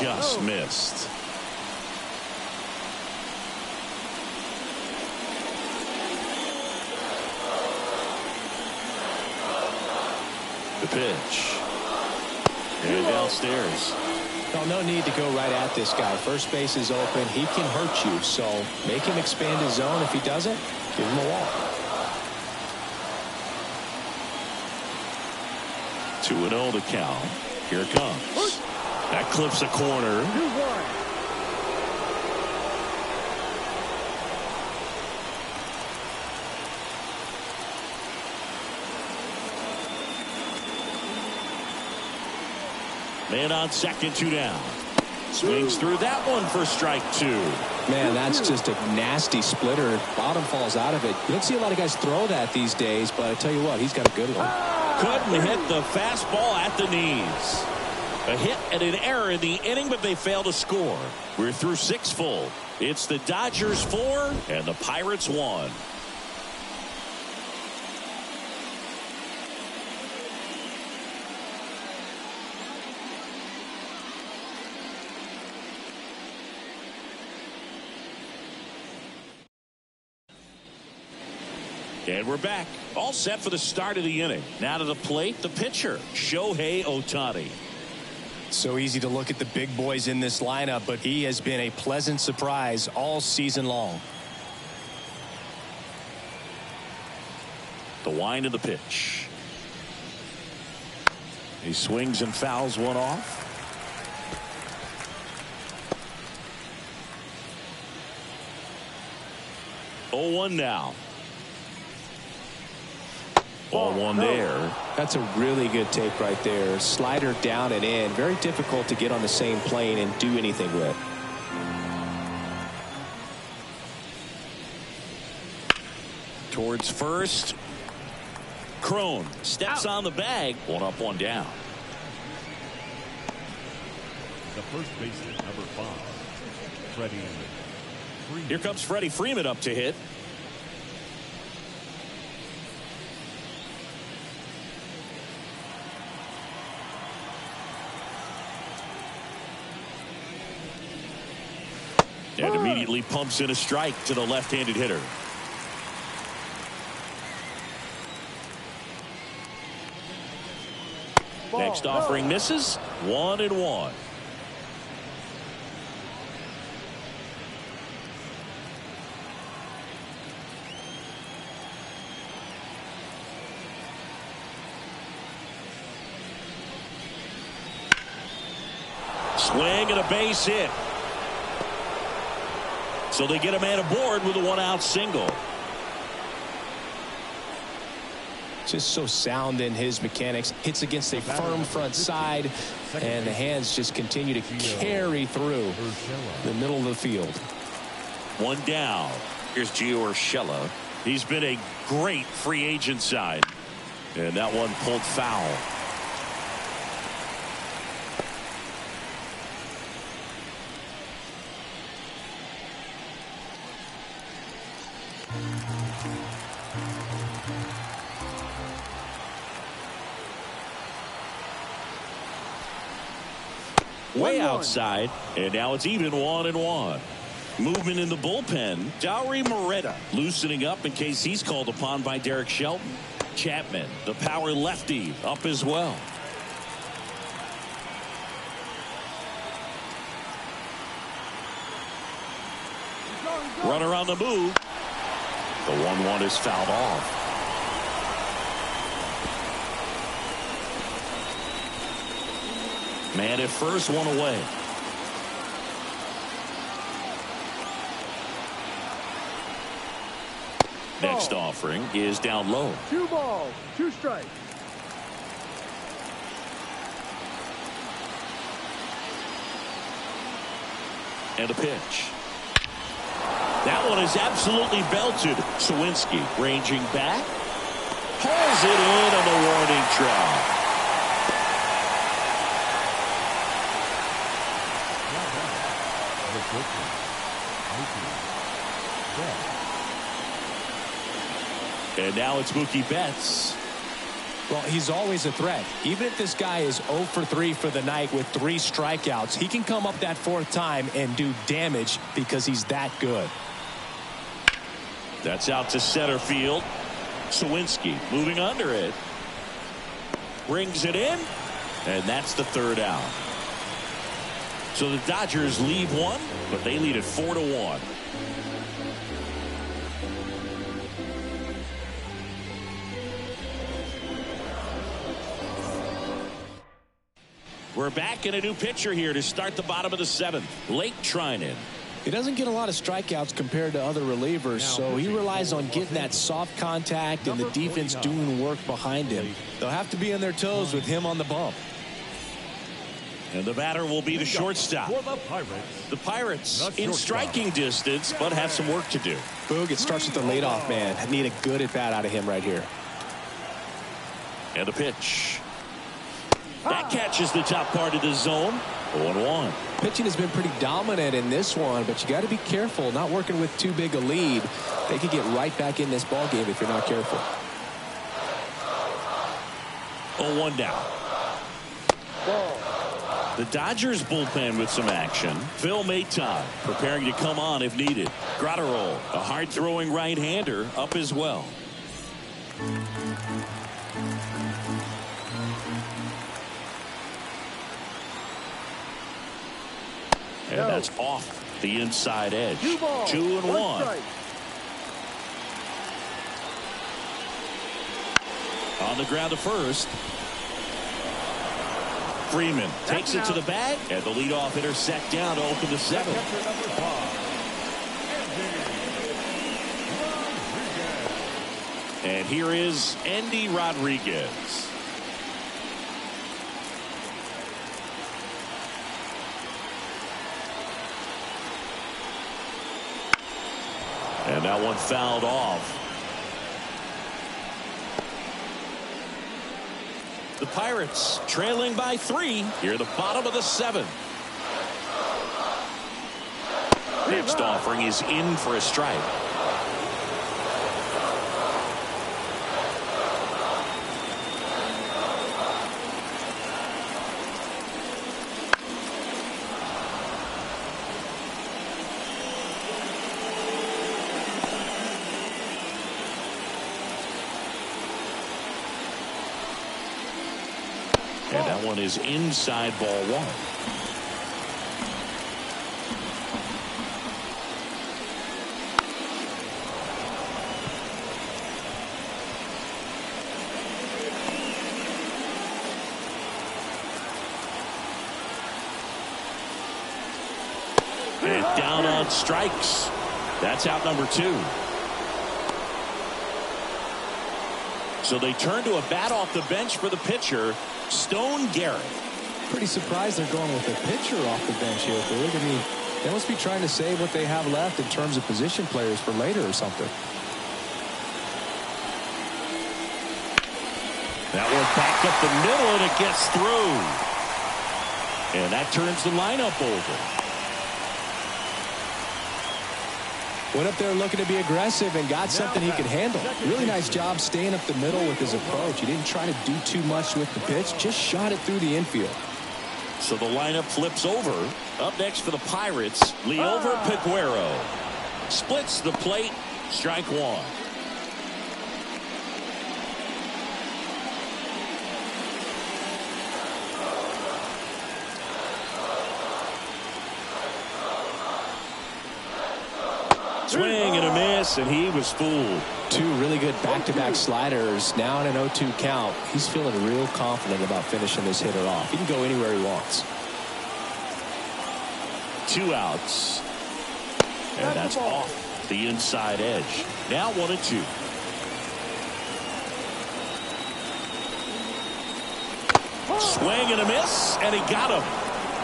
Just missed. The pitch. And downstairs. Well, no need to go right at this guy. First base is open. He can hurt you, so make him expand his zone. If he doesn't, give him a walk. 2-0 the count. Here it comes. That clips a corner. 2-1. Man on second, 2 down. Swings through that one for strike 2. Man, that's just a nasty splitter. Bottom falls out of it. You don't see a lot of guys throw that these days, but I tell you what, he's got a good one. Couldn't hit the fastball at the knees. A hit and an error in the inning, but they fail to score. We're through 6 full. It's the Dodgers 4 and the Pirates 1. And we're back. All set for the start of the inning. Now to the plate, the pitcher, Shohei Ohtani. So easy to look at the big boys in this lineup, but he has been a pleasant surprise all season long. The wind of the pitch. He swings and fouls one off. Oh, 1 now. 0-1 there. That's a really good take right there. Slider down and in. Very difficult to get on the same plane and do anything with. Towards first. Crone steps on the bag. 1 up, 1 down. The first baseman, number 5, Freddie Freeman. Here comes Freddie Freeman up to hit. And immediately pumps in a strike to the left-handed hitter. Next offering misses. 1-1. Swing and a base hit. So they get a man aboard with a 1-out single. Just so sound in his mechanics. Hits against a firm front side, and the hands just continue to carry through the middle of the field. 1 down. Here's Gio Urshela. He's been a great free agent side. And that one pulled foul. Way outside, and now it's even 1-1. Movement in the bullpen. Dowry Moretta loosening up in case he's called upon by Derek Shelton. Chapman, the power lefty, up as well. Runner on the move. The 1-1 is fouled off. Man at first, 1 away. Next offering is down low. 2 balls, 2 strikes. And a pitch. That one is absolutely belted. Sawinski ranging back. Pulls it in on the warning track. And now it's Mookie Betts. Well, he's always a threat. Even if this guy is 0 for 3 for the night with 3 strikeouts, he can come up that 4th time and do damage because he's that good. That's out to center field. Sawinski moving under it. Brings it in. And that's the 3rd out. So the Dodgers lead 1, but they lead it 4-1. We're back in a new pitcher here to start the bottom of the 7th. Blake Trinan. He doesn't get a lot of strikeouts compared to other relievers, so he relies on getting that soft contact and the defense doing work behind him. They'll have to be on their toes with him on the bump. And the batter will be the shortstop. The Pirates in striking distance, but have some work to do. Boog, it starts with the leadoff man. I need a good at-bat out of him right here. And a pitch. That catches the top part of the zone. 0-1. Pitching has been pretty dominant in this one, but you got to be careful. Not working with too big a lead. They could get right back in this ball game if you're not careful. 0-1 down. The Dodgers bullpen with some action. Phil Maton preparing to come on if needed. Gratterol, a hard-throwing right-hander, up as well. And that's off the inside edge. 2-1. On the ground to first. Freeman takes it to the bag, and the leadoff hitter set down to open the 7th. And here is Andy Rodriguez. And that one fouled off. The Pirates trailing by 3 here at the bottom of the 7th. Next offering is in for a strike. And that one is inside ball 1. And down on strikes. That's out number 2. So they turn to a bat off the bench for the pitcher, Stone Garrett. Pretty surprised they're going with a pitcher off the bench here, Boog. I mean, they must be trying to save what they have left in terms of position players for later or something. That one back up the middle, and it gets through. And that turns the lineup over. Went up there looking to be aggressive and got something he could handle. Really nice job staying up the middle with his approach. He didn't try to do too much with the pitch, just shot it through the infield. So the lineup flips over. Up next for the Pirates, Liover Peguero. Splits the plate, strike 1. Swing and a miss, and he was fooled. 2 really good back-to-back sliders. Now in an 0-2 count. He's feeling real confident about finishing this hitter off. He can go anywhere he wants. 2 outs. And that's off the inside edge. Now 1-2. Swing and a miss, and he got him.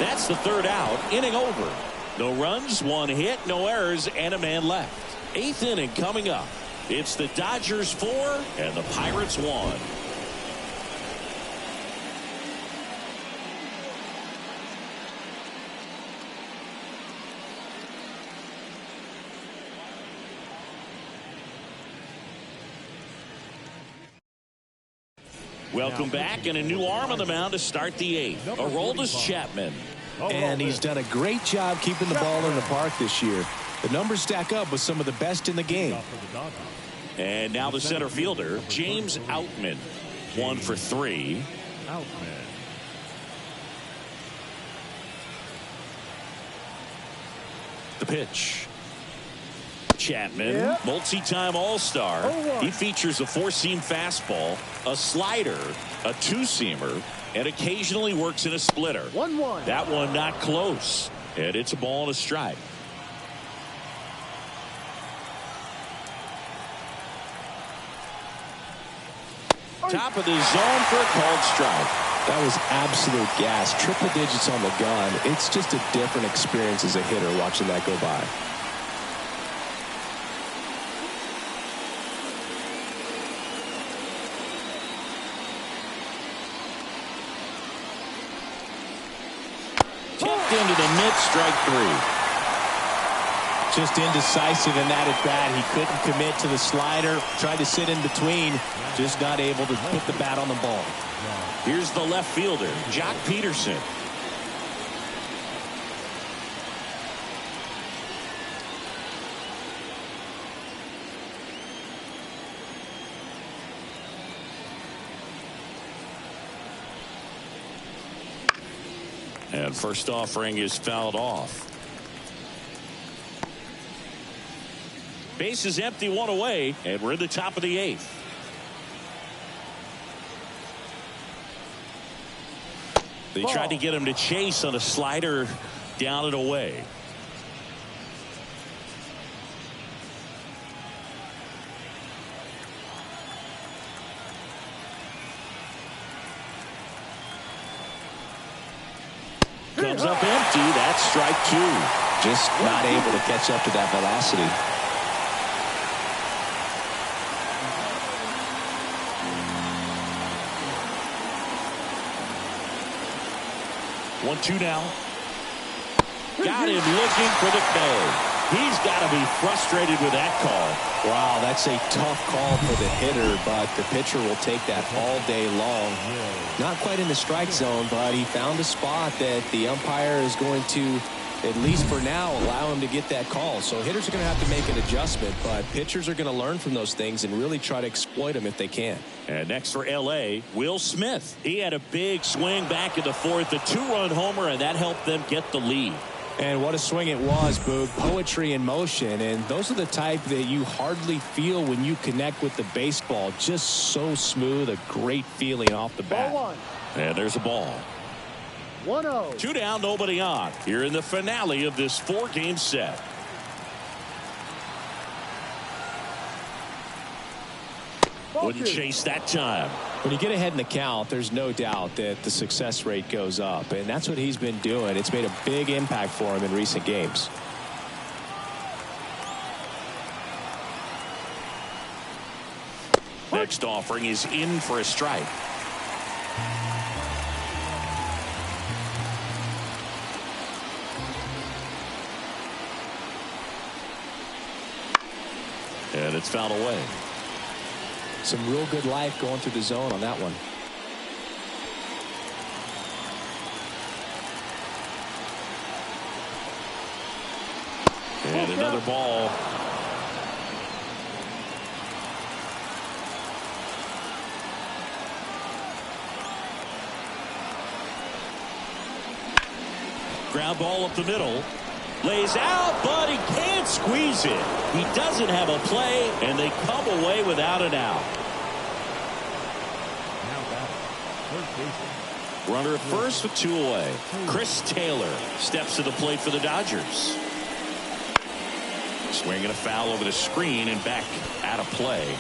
That's the 3rd out. Inning over. No runs, 1 hit, no errors, and a man left. 8th inning coming up. It's the Dodgers 4 and the Pirates 1. Welcome back, and a new arm on the mound to start the 8th. Aroldis Chapman. And he's done a great job keeping the ball in the park this year. The numbers stack up with some of the best in the game. And now the center fielder, James Outman. 1 for 3. Outman. The pitch. Chapman, multi-time All-Star. He features a 4-seam fastball, a slider, a 2-seamer, and occasionally works in a splitter. 1-1. That one not close, and it's a ball and a strike. Top of the zone for a called strike. That was absolute gas. Triple digits on the gun. It's just a different experience as a hitter watching that go by. Tipped into the mid, strike 3. Just indecisive in that at bat. He couldn't commit to the slider. Tried to sit in between. Just not able to put the bat on the ball. Here's the left fielder, Jock Peterson. And first offering is fouled off. Base is empty, 1 away, and we're in the top of the 8th. They tried to get him to chase on a slider down and away. Comes up empty. That's strike two. Just not able to catch up to that velocity. 1-2 now. Got him looking for the K. He's got to be frustrated with that call. Wow, that's a tough call for the hitter, but the pitcher will take that all day long. Not quite in the strike zone, but he found a spot that the umpire is going to, at least for now, allow him to get that call. So hitters are going to have to make an adjustment, but pitchers are going to learn from those things and really try to exploit them if they can. And next for L.A., Will Smith. He had a big swing back in the fourth, a two-run homer, and that helped them get the lead. And what a swing it was, Boog. Poetry in motion. And those are the type that you hardly feel when you connect with the baseball. Just so smooth, a great feeling off the bat. Ball one. And there's a ball. 1-0. 2 down, nobody on. Here in the finale of this 4-game set. Wouldn't chase that time. When you get ahead in the count, there's no doubt that the success rate goes up, and that's what he's been doing. It's made a big impact for him in recent games. Next offering is in for a strike. And it's fouled away. Some real good life going through the zone on that one. And another ball. Ground ball up the middle. Lays out, but he can't squeeze it. He doesn't have a play, and they come away without an out. Runner at first with 2 away. Chris Taylor steps to the plate for the Dodgers. Swinging a foul over the screen and back out of play.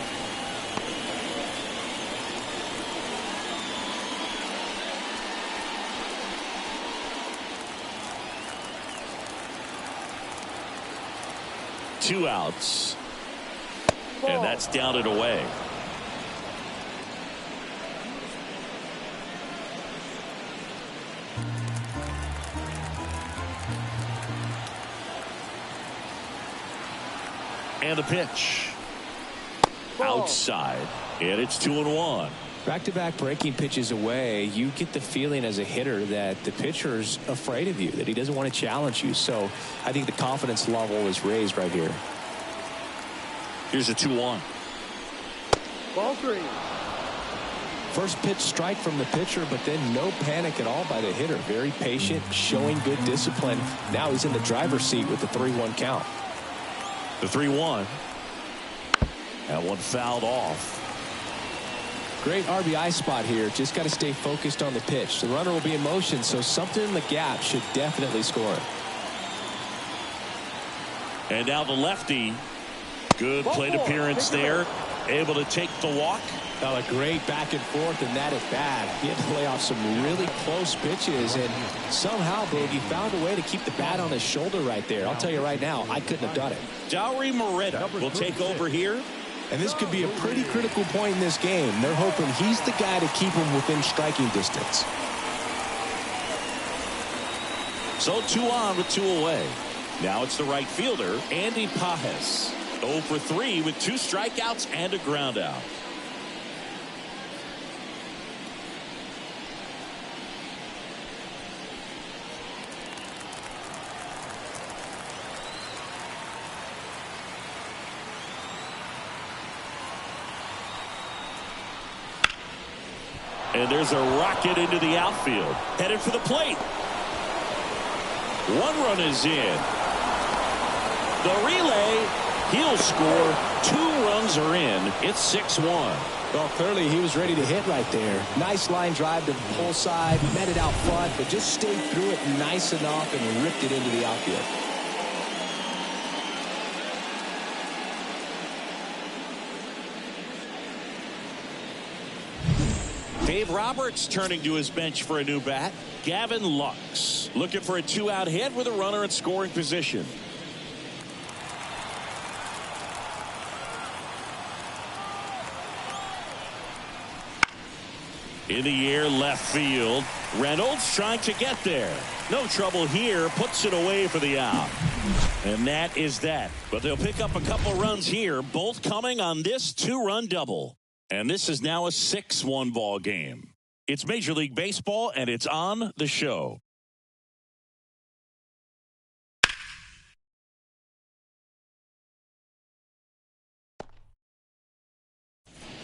Two outs. And that's down and away. And the pitch. Outside. And it's 2-1. Back-to-back breaking pitches away, you get the feeling as a hitter that the pitcher's afraid of you, that he doesn't want to challenge you. So I think the confidence level is raised right here. Here's a 2-1. Ball 3. First pitch strike from the pitcher, but then no panic at all by the hitter. Very patient, showing good discipline. Now he's in the driver's seat with the 3-1 count. The 3-1. That one fouled off. Great RBI spot here. Just got to stay focused on the pitch. The runner will be in motion, so something in the gap should definitely score. And now the lefty. Good plate appearance there. Able to take the walk. Oh, a great back and forth, and that is bad. He had to lay off some really close pitches, and somehow, Bogey found a way to keep the bat on his shoulder right there. I'll tell you right now, I couldn't have done it. Dauri Moreta will take over here. And this could be a pretty critical point in this game. They're hoping he's the guy to keep him within striking distance. So 2 on with 2 away. Now it's the right fielder, Andy Pajes. 0 for 3 with 2 strikeouts and a ground out. And there's a rocket into the outfield. Headed for the plate. 1 run is in. The relay. He'll score. 2 runs are in. It's 6-1. Well, clearly he was ready to hit right there. Nice line drive to the pull side. Met it out front, but just stayed through it nice enough and ripped it into the outfield. Dave Roberts turning to his bench for a new bat. Gavin Lux. looking for a 2-out hit with a runner in scoring position. In the air, left field. Reynolds trying to get there. No trouble here. Puts it away for the out. And that is that. But they'll pick up a couple runs here, both coming on this 2-run double. And this is now a 6-1 ball game. It's Major League Baseball, and it's on the show.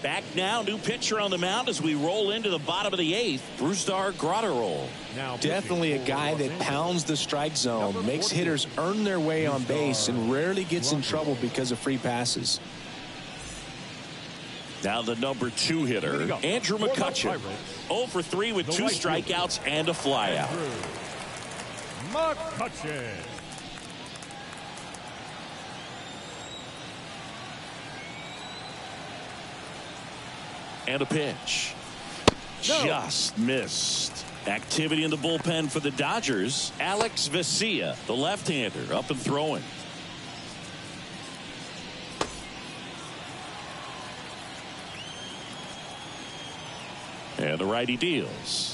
Back now, new pitcher on the mound as we roll into the bottom of the 8th. Brusdar Graterol. Definitely a guy that pounds the strike zone, makes hitters earn their way on base, and rarely gets in trouble because of free passes. Now the number 2 hitter, Andrew McCutchen. 0 for 3 with 2 strikeouts and a flyout. McCutchen. And a pitch. Just missed. Activity in the bullpen for the Dodgers. Alex Vesia, the left-hander, up and throwing. And the righty deals.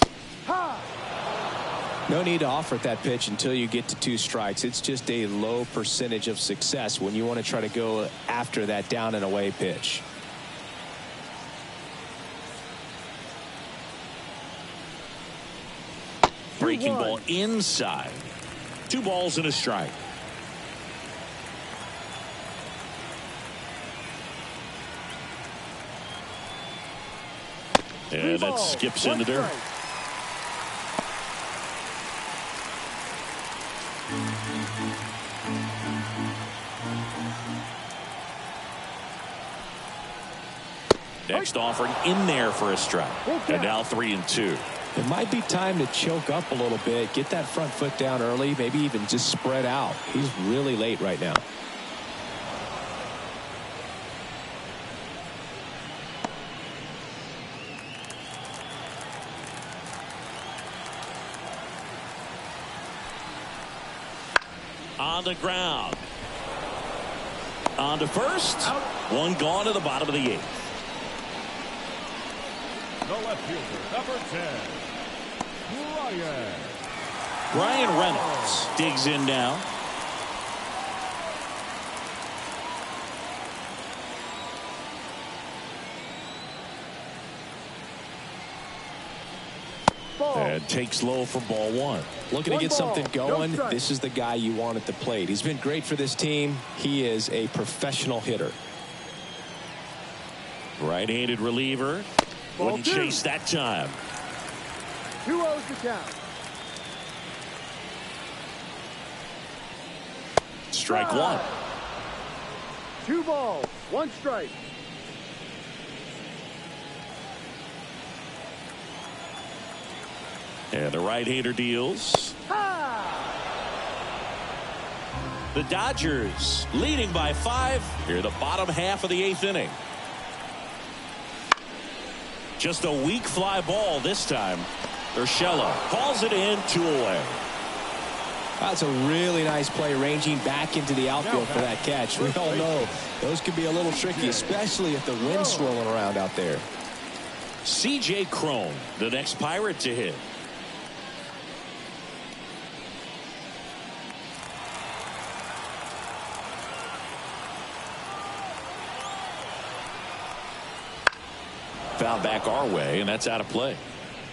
No need to offer at that pitch until you get to 2 strikes. It's just a low percentage of success when you want to try to go after that down and away pitch. Breaking ball inside. 2 balls and a strike. And that skips into dirt. Next offering in there for a strike. And now 3-2. It might be time to choke up a little bit, get that front foot down early, maybe even just spread out. He's really late right now. On the ground. On to first. Out. 1 gone to the bottom of the 8th. The left fielder, number 10, Brian Reynolds digs in now. And takes low for ball 1. Looking to get something going. This is the guy you want at the plate. He's been great for this team. He is a professional hitter. Right-handed reliever. Wouldn't chase that time. 2-0 the count. Strike 1. 2 balls, 1 strike. And the right-hander deals. The Dodgers leading by 5 here in the bottom half of the 8th inning. Just a weak fly ball this time. Urshela calls it in, 2 away. That's a really nice play, ranging back into the outfield for that catch. We all know those can be a little tricky, especially if the wind's swirling around out there. C.J. Cron, the next Pirate to hit. Foul back our way, and that's out of play.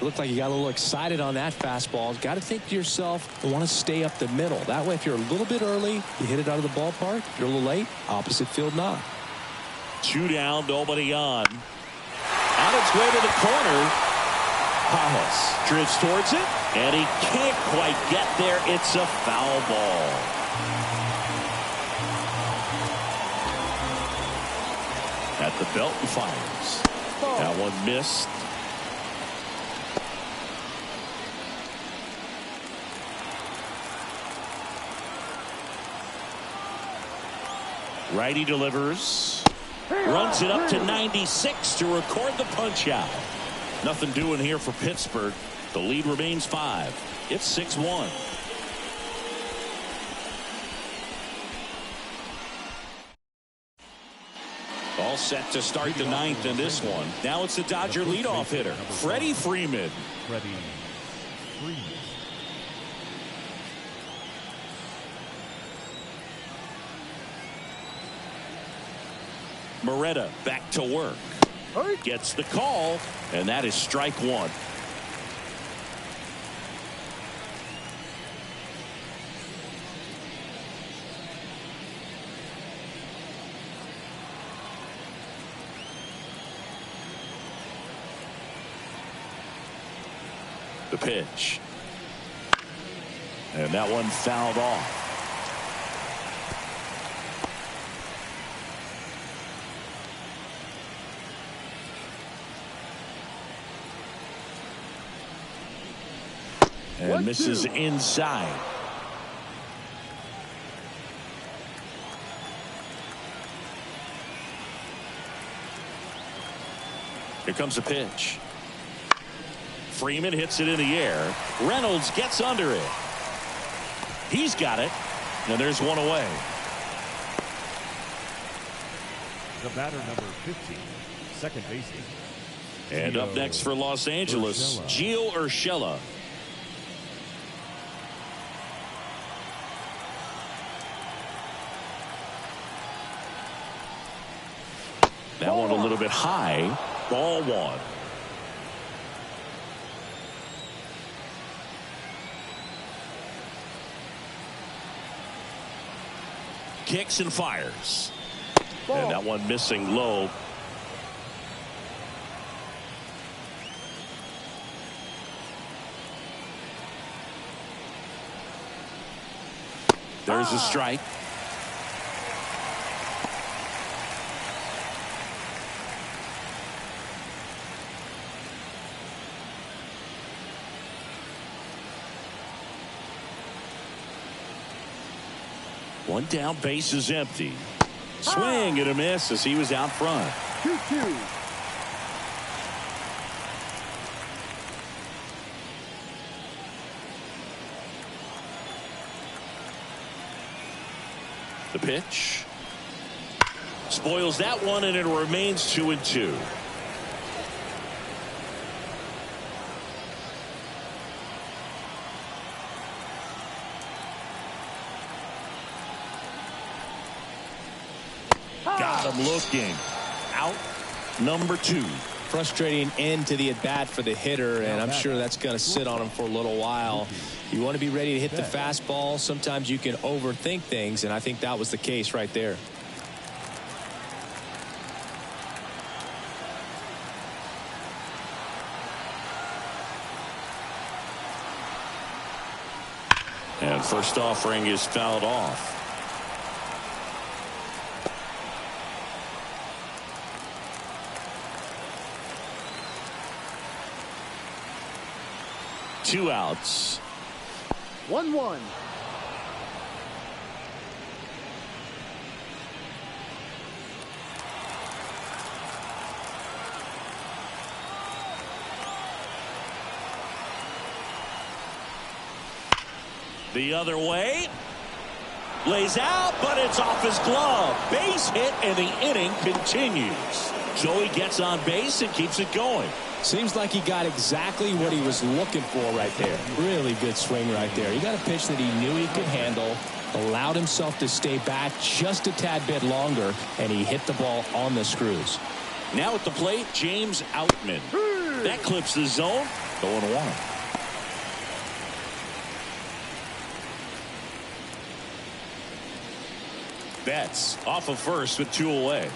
Looked like you got a little excited on that fastball. Got to think to yourself, I want to stay up the middle. That way, if you're a little bit early, you hit it out of the ballpark. If you're a little late, opposite field knock. 2 down, nobody on. On its way to the corner. Pajas drifts towards it, and he can't quite get there. It's a foul ball. At the belt and fires. That one missed. Righty delivers. Runs it up to 96 to record the punch out. Nothing doing here for Pittsburgh. The lead remains 5. It's 6-1. All set to start the 9th in this one. Now it's the Dodger leadoff hitter, Freddie Freeman. Freddie Freeman. Moretta back to work. Gets the call, and that is strike 1. The pitch. And that one fouled off. And misses inside. Here comes a pitch. Freeman hits it in the air. Reynolds gets under it. He's got it. And there's one away. The batter, number 15, second baseman. And up next for Los Angeles, Gio Urshela. That one a little bit high. Ball 1. Kicks and fires. Ball. And that one missing low. There's a strike. One down, base is empty. Swing and a miss as he was out front. 2-2. The pitch. Spoils that one, and it remains 2-2. Got him looking. Out number 2. Frustrating end to the at-bat for the hitter, and I'm sure that's going to sit on him for a little while. You want to be ready to hit the fastball. Sometimes you can overthink things, and I think that was the case right there. And first offering is fouled off. Two outs. 1-1. The other way. Lays out, but it's off his glove. Base hit, and the inning continues. Joey gets on base and keeps it going. Seems like he got exactly what he was looking for right there. Really good swing right there. He got a pitch that he knew he could handle, allowed himself to stay back just a tad bit longer, and he hit the ball on the screws. Now at the plate, James Outman. That clips the zone. Going 1. Betts off of first with 2 away.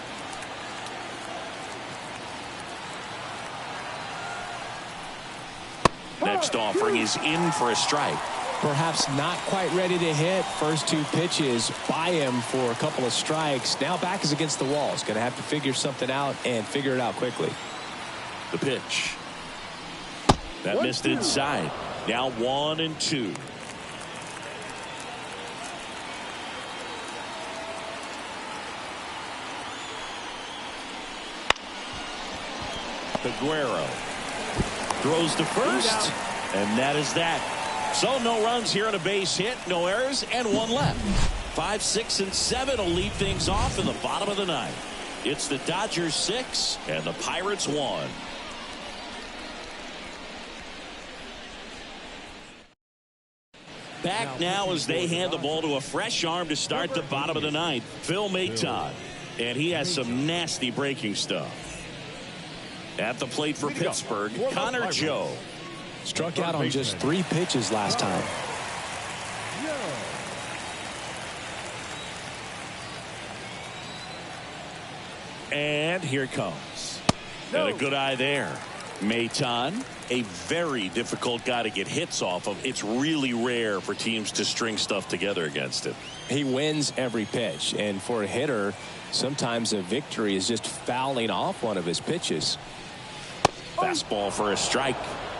Next offering is in for a strike. Perhaps not quite ready to hit. First 2 pitches by him for a couple of strikes. Now back is against the wall. He's going to have to figure something out and figure it out quickly. The pitch. That missed inside. Now 1-2. Aguero throws to first, And that is that. So no runs here on a base hit, no errors, and one left. 5, 6, and 7 will lead things off in the bottom of the ninth. It's the Dodgers 6 and the Pirates 1. Back now as they hand the ball to a fresh arm to start the bottom of the ninth, Phil Maton. And he has some nasty breaking stuff. At the plate for Pittsburgh, Connor Joe. Struck out on just 3 pitches last time. And here it comes. And a good eye there. Maton, a very difficult guy to get hits off of. It's really rare for teams to string stuff together against him. He wins every pitch, and for a hitter, sometimes a victory is just fouling off one of his pitches. Fastball for a strike.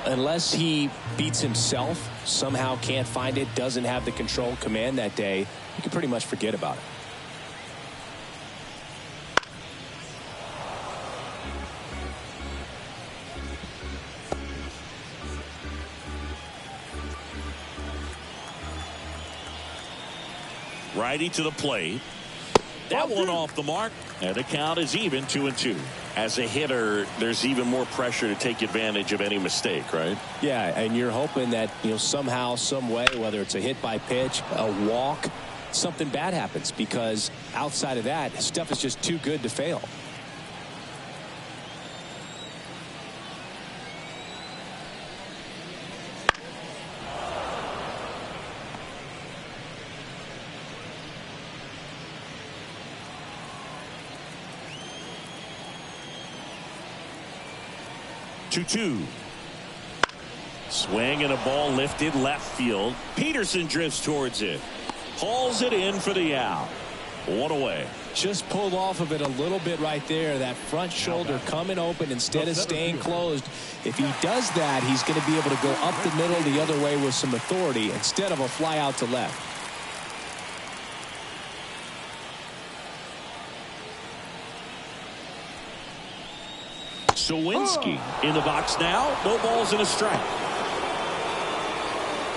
Unless he beats himself, somehow can't find it, doesn't have the control command that day, you can pretty much forget about it. Righty to the plate. That one off the mark, and the count is even 2-2. As a hitter, there's even more pressure to take advantage of any mistake, right? Yeah, and you're hoping that, somehow, some way, whether it's a hit by pitch, a walk, something bad happens, because outside of that, stuff is just too good to fail. Swing and a ball lifted left field. Peterson drifts towards it. Hauls it in for the out. 1 away. Just pulled off of it a little bit right there. That front shoulder coming open instead of staying closed. If he does that, he's going to be able to go up the middle the other way with some authority instead of a fly out to left. Sawinski in the box now. No balls and a strike.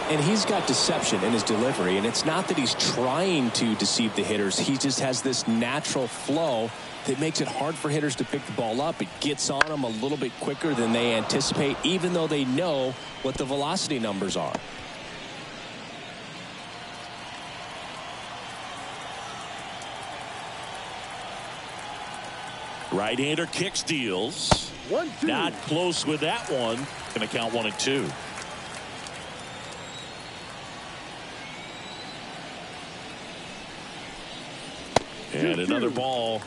And he's got deception in his delivery, and it's not that he's trying to deceive the hitters. He just has this natural flow that makes it hard for hitters to pick the ball up. It gets on them a little bit quicker than they anticipate, even though they know what the velocity numbers are. Right-hander kicks, deals. 1-2. Not close with that one. Going to count 1-2. And another ball.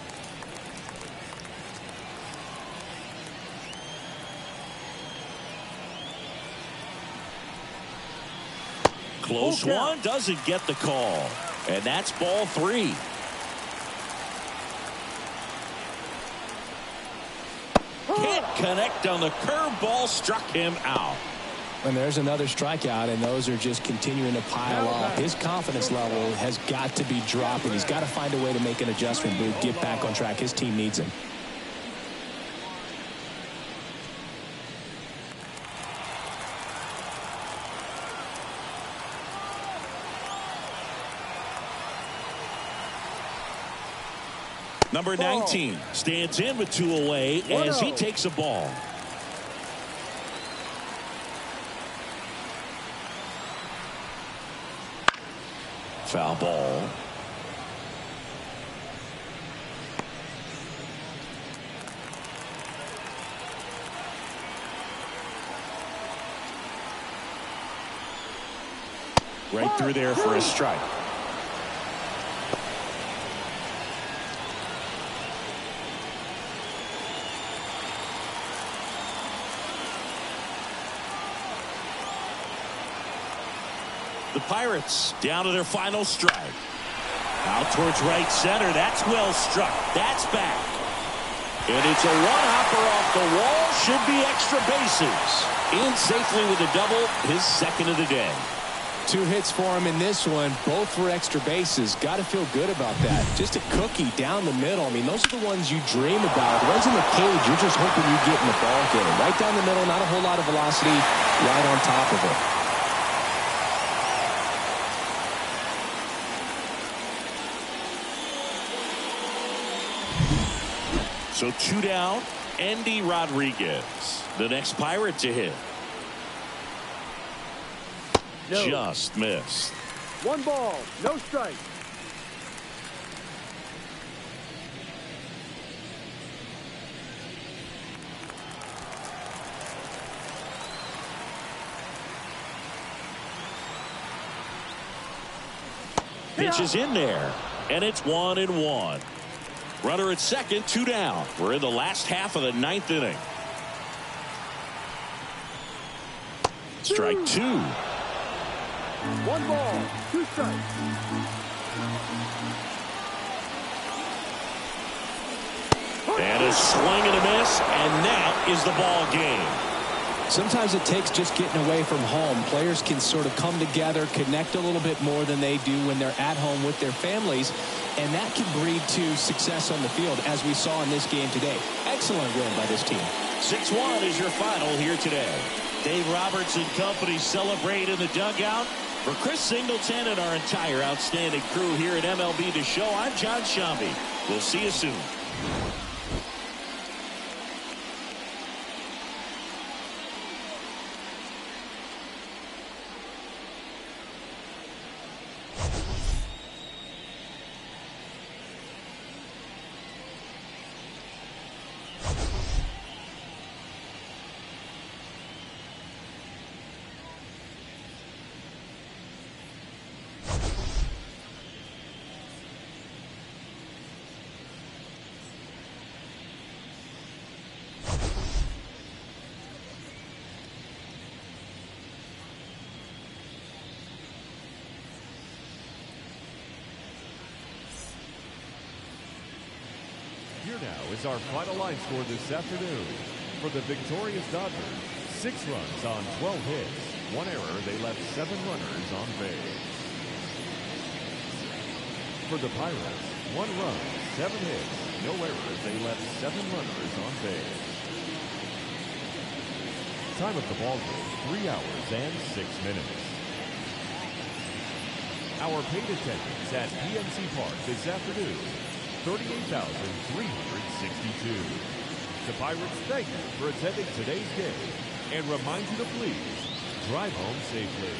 Close one, doesn't get the call. And that's ball 3. Can't connect on the curveball, struck him out. And there's another strikeout, and those are just continuing to pile up. His confidence level has got to be dropping. He's got to find a way to make an adjustment, move, get back on track. His team needs him. Number 19 stands in with 2 away as he takes a ball. Foul ball. Right through there for a strike. The Pirates down to their final strike. Out towards right center. That's well struck. That's back. And it's a one-hopper off the wall. Should be extra bases. In safely with a double. His second of the day. 2 hits for him in this one, both for extra bases. Got to feel good about that. Just a cookie down the middle. I mean, those are the ones you dream about. The ones in the cage, you're just hoping you get in the ball game. Right down the middle, not a whole lot of velocity, right on top of it. So 2 down, Andy Rodriguez, the next Pirate to hit. No. Just missed. 1 ball, no strike. Pitch is in there, and it's 1-1. Runner at second, 2 down. We're in the last half of the 9th inning. Strike 2. 1 ball, 2 strikes. And a swing and a miss, and that is the ball game. Sometimes it takes just getting away from home. Players can sort of come together, connect a little bit more than they do when they're at home with their families, and that can breed to success on the field, as we saw in this game today. Excellent win by this team. 6-1 is your final here today. Dave Roberts and company celebrate in the dugout. For Chris Singleton and our entire outstanding crew here at MLB The Show, I'm John Shambi. We'll see you soon. Here now is our final line score this afternoon. For the victorious Dodgers, 6 runs on 12 hits. 1 error, they left 7 runners on base. For the Pirates, 1 run, 7 hits. No errors, they left 7 runners on base. Time of the ball game, 3 hours and 6 minutes. Our paid attendance at PNC Park this afternoon, 38,362. The Pirates thank you for attending today's game and remind you to please drive home safely.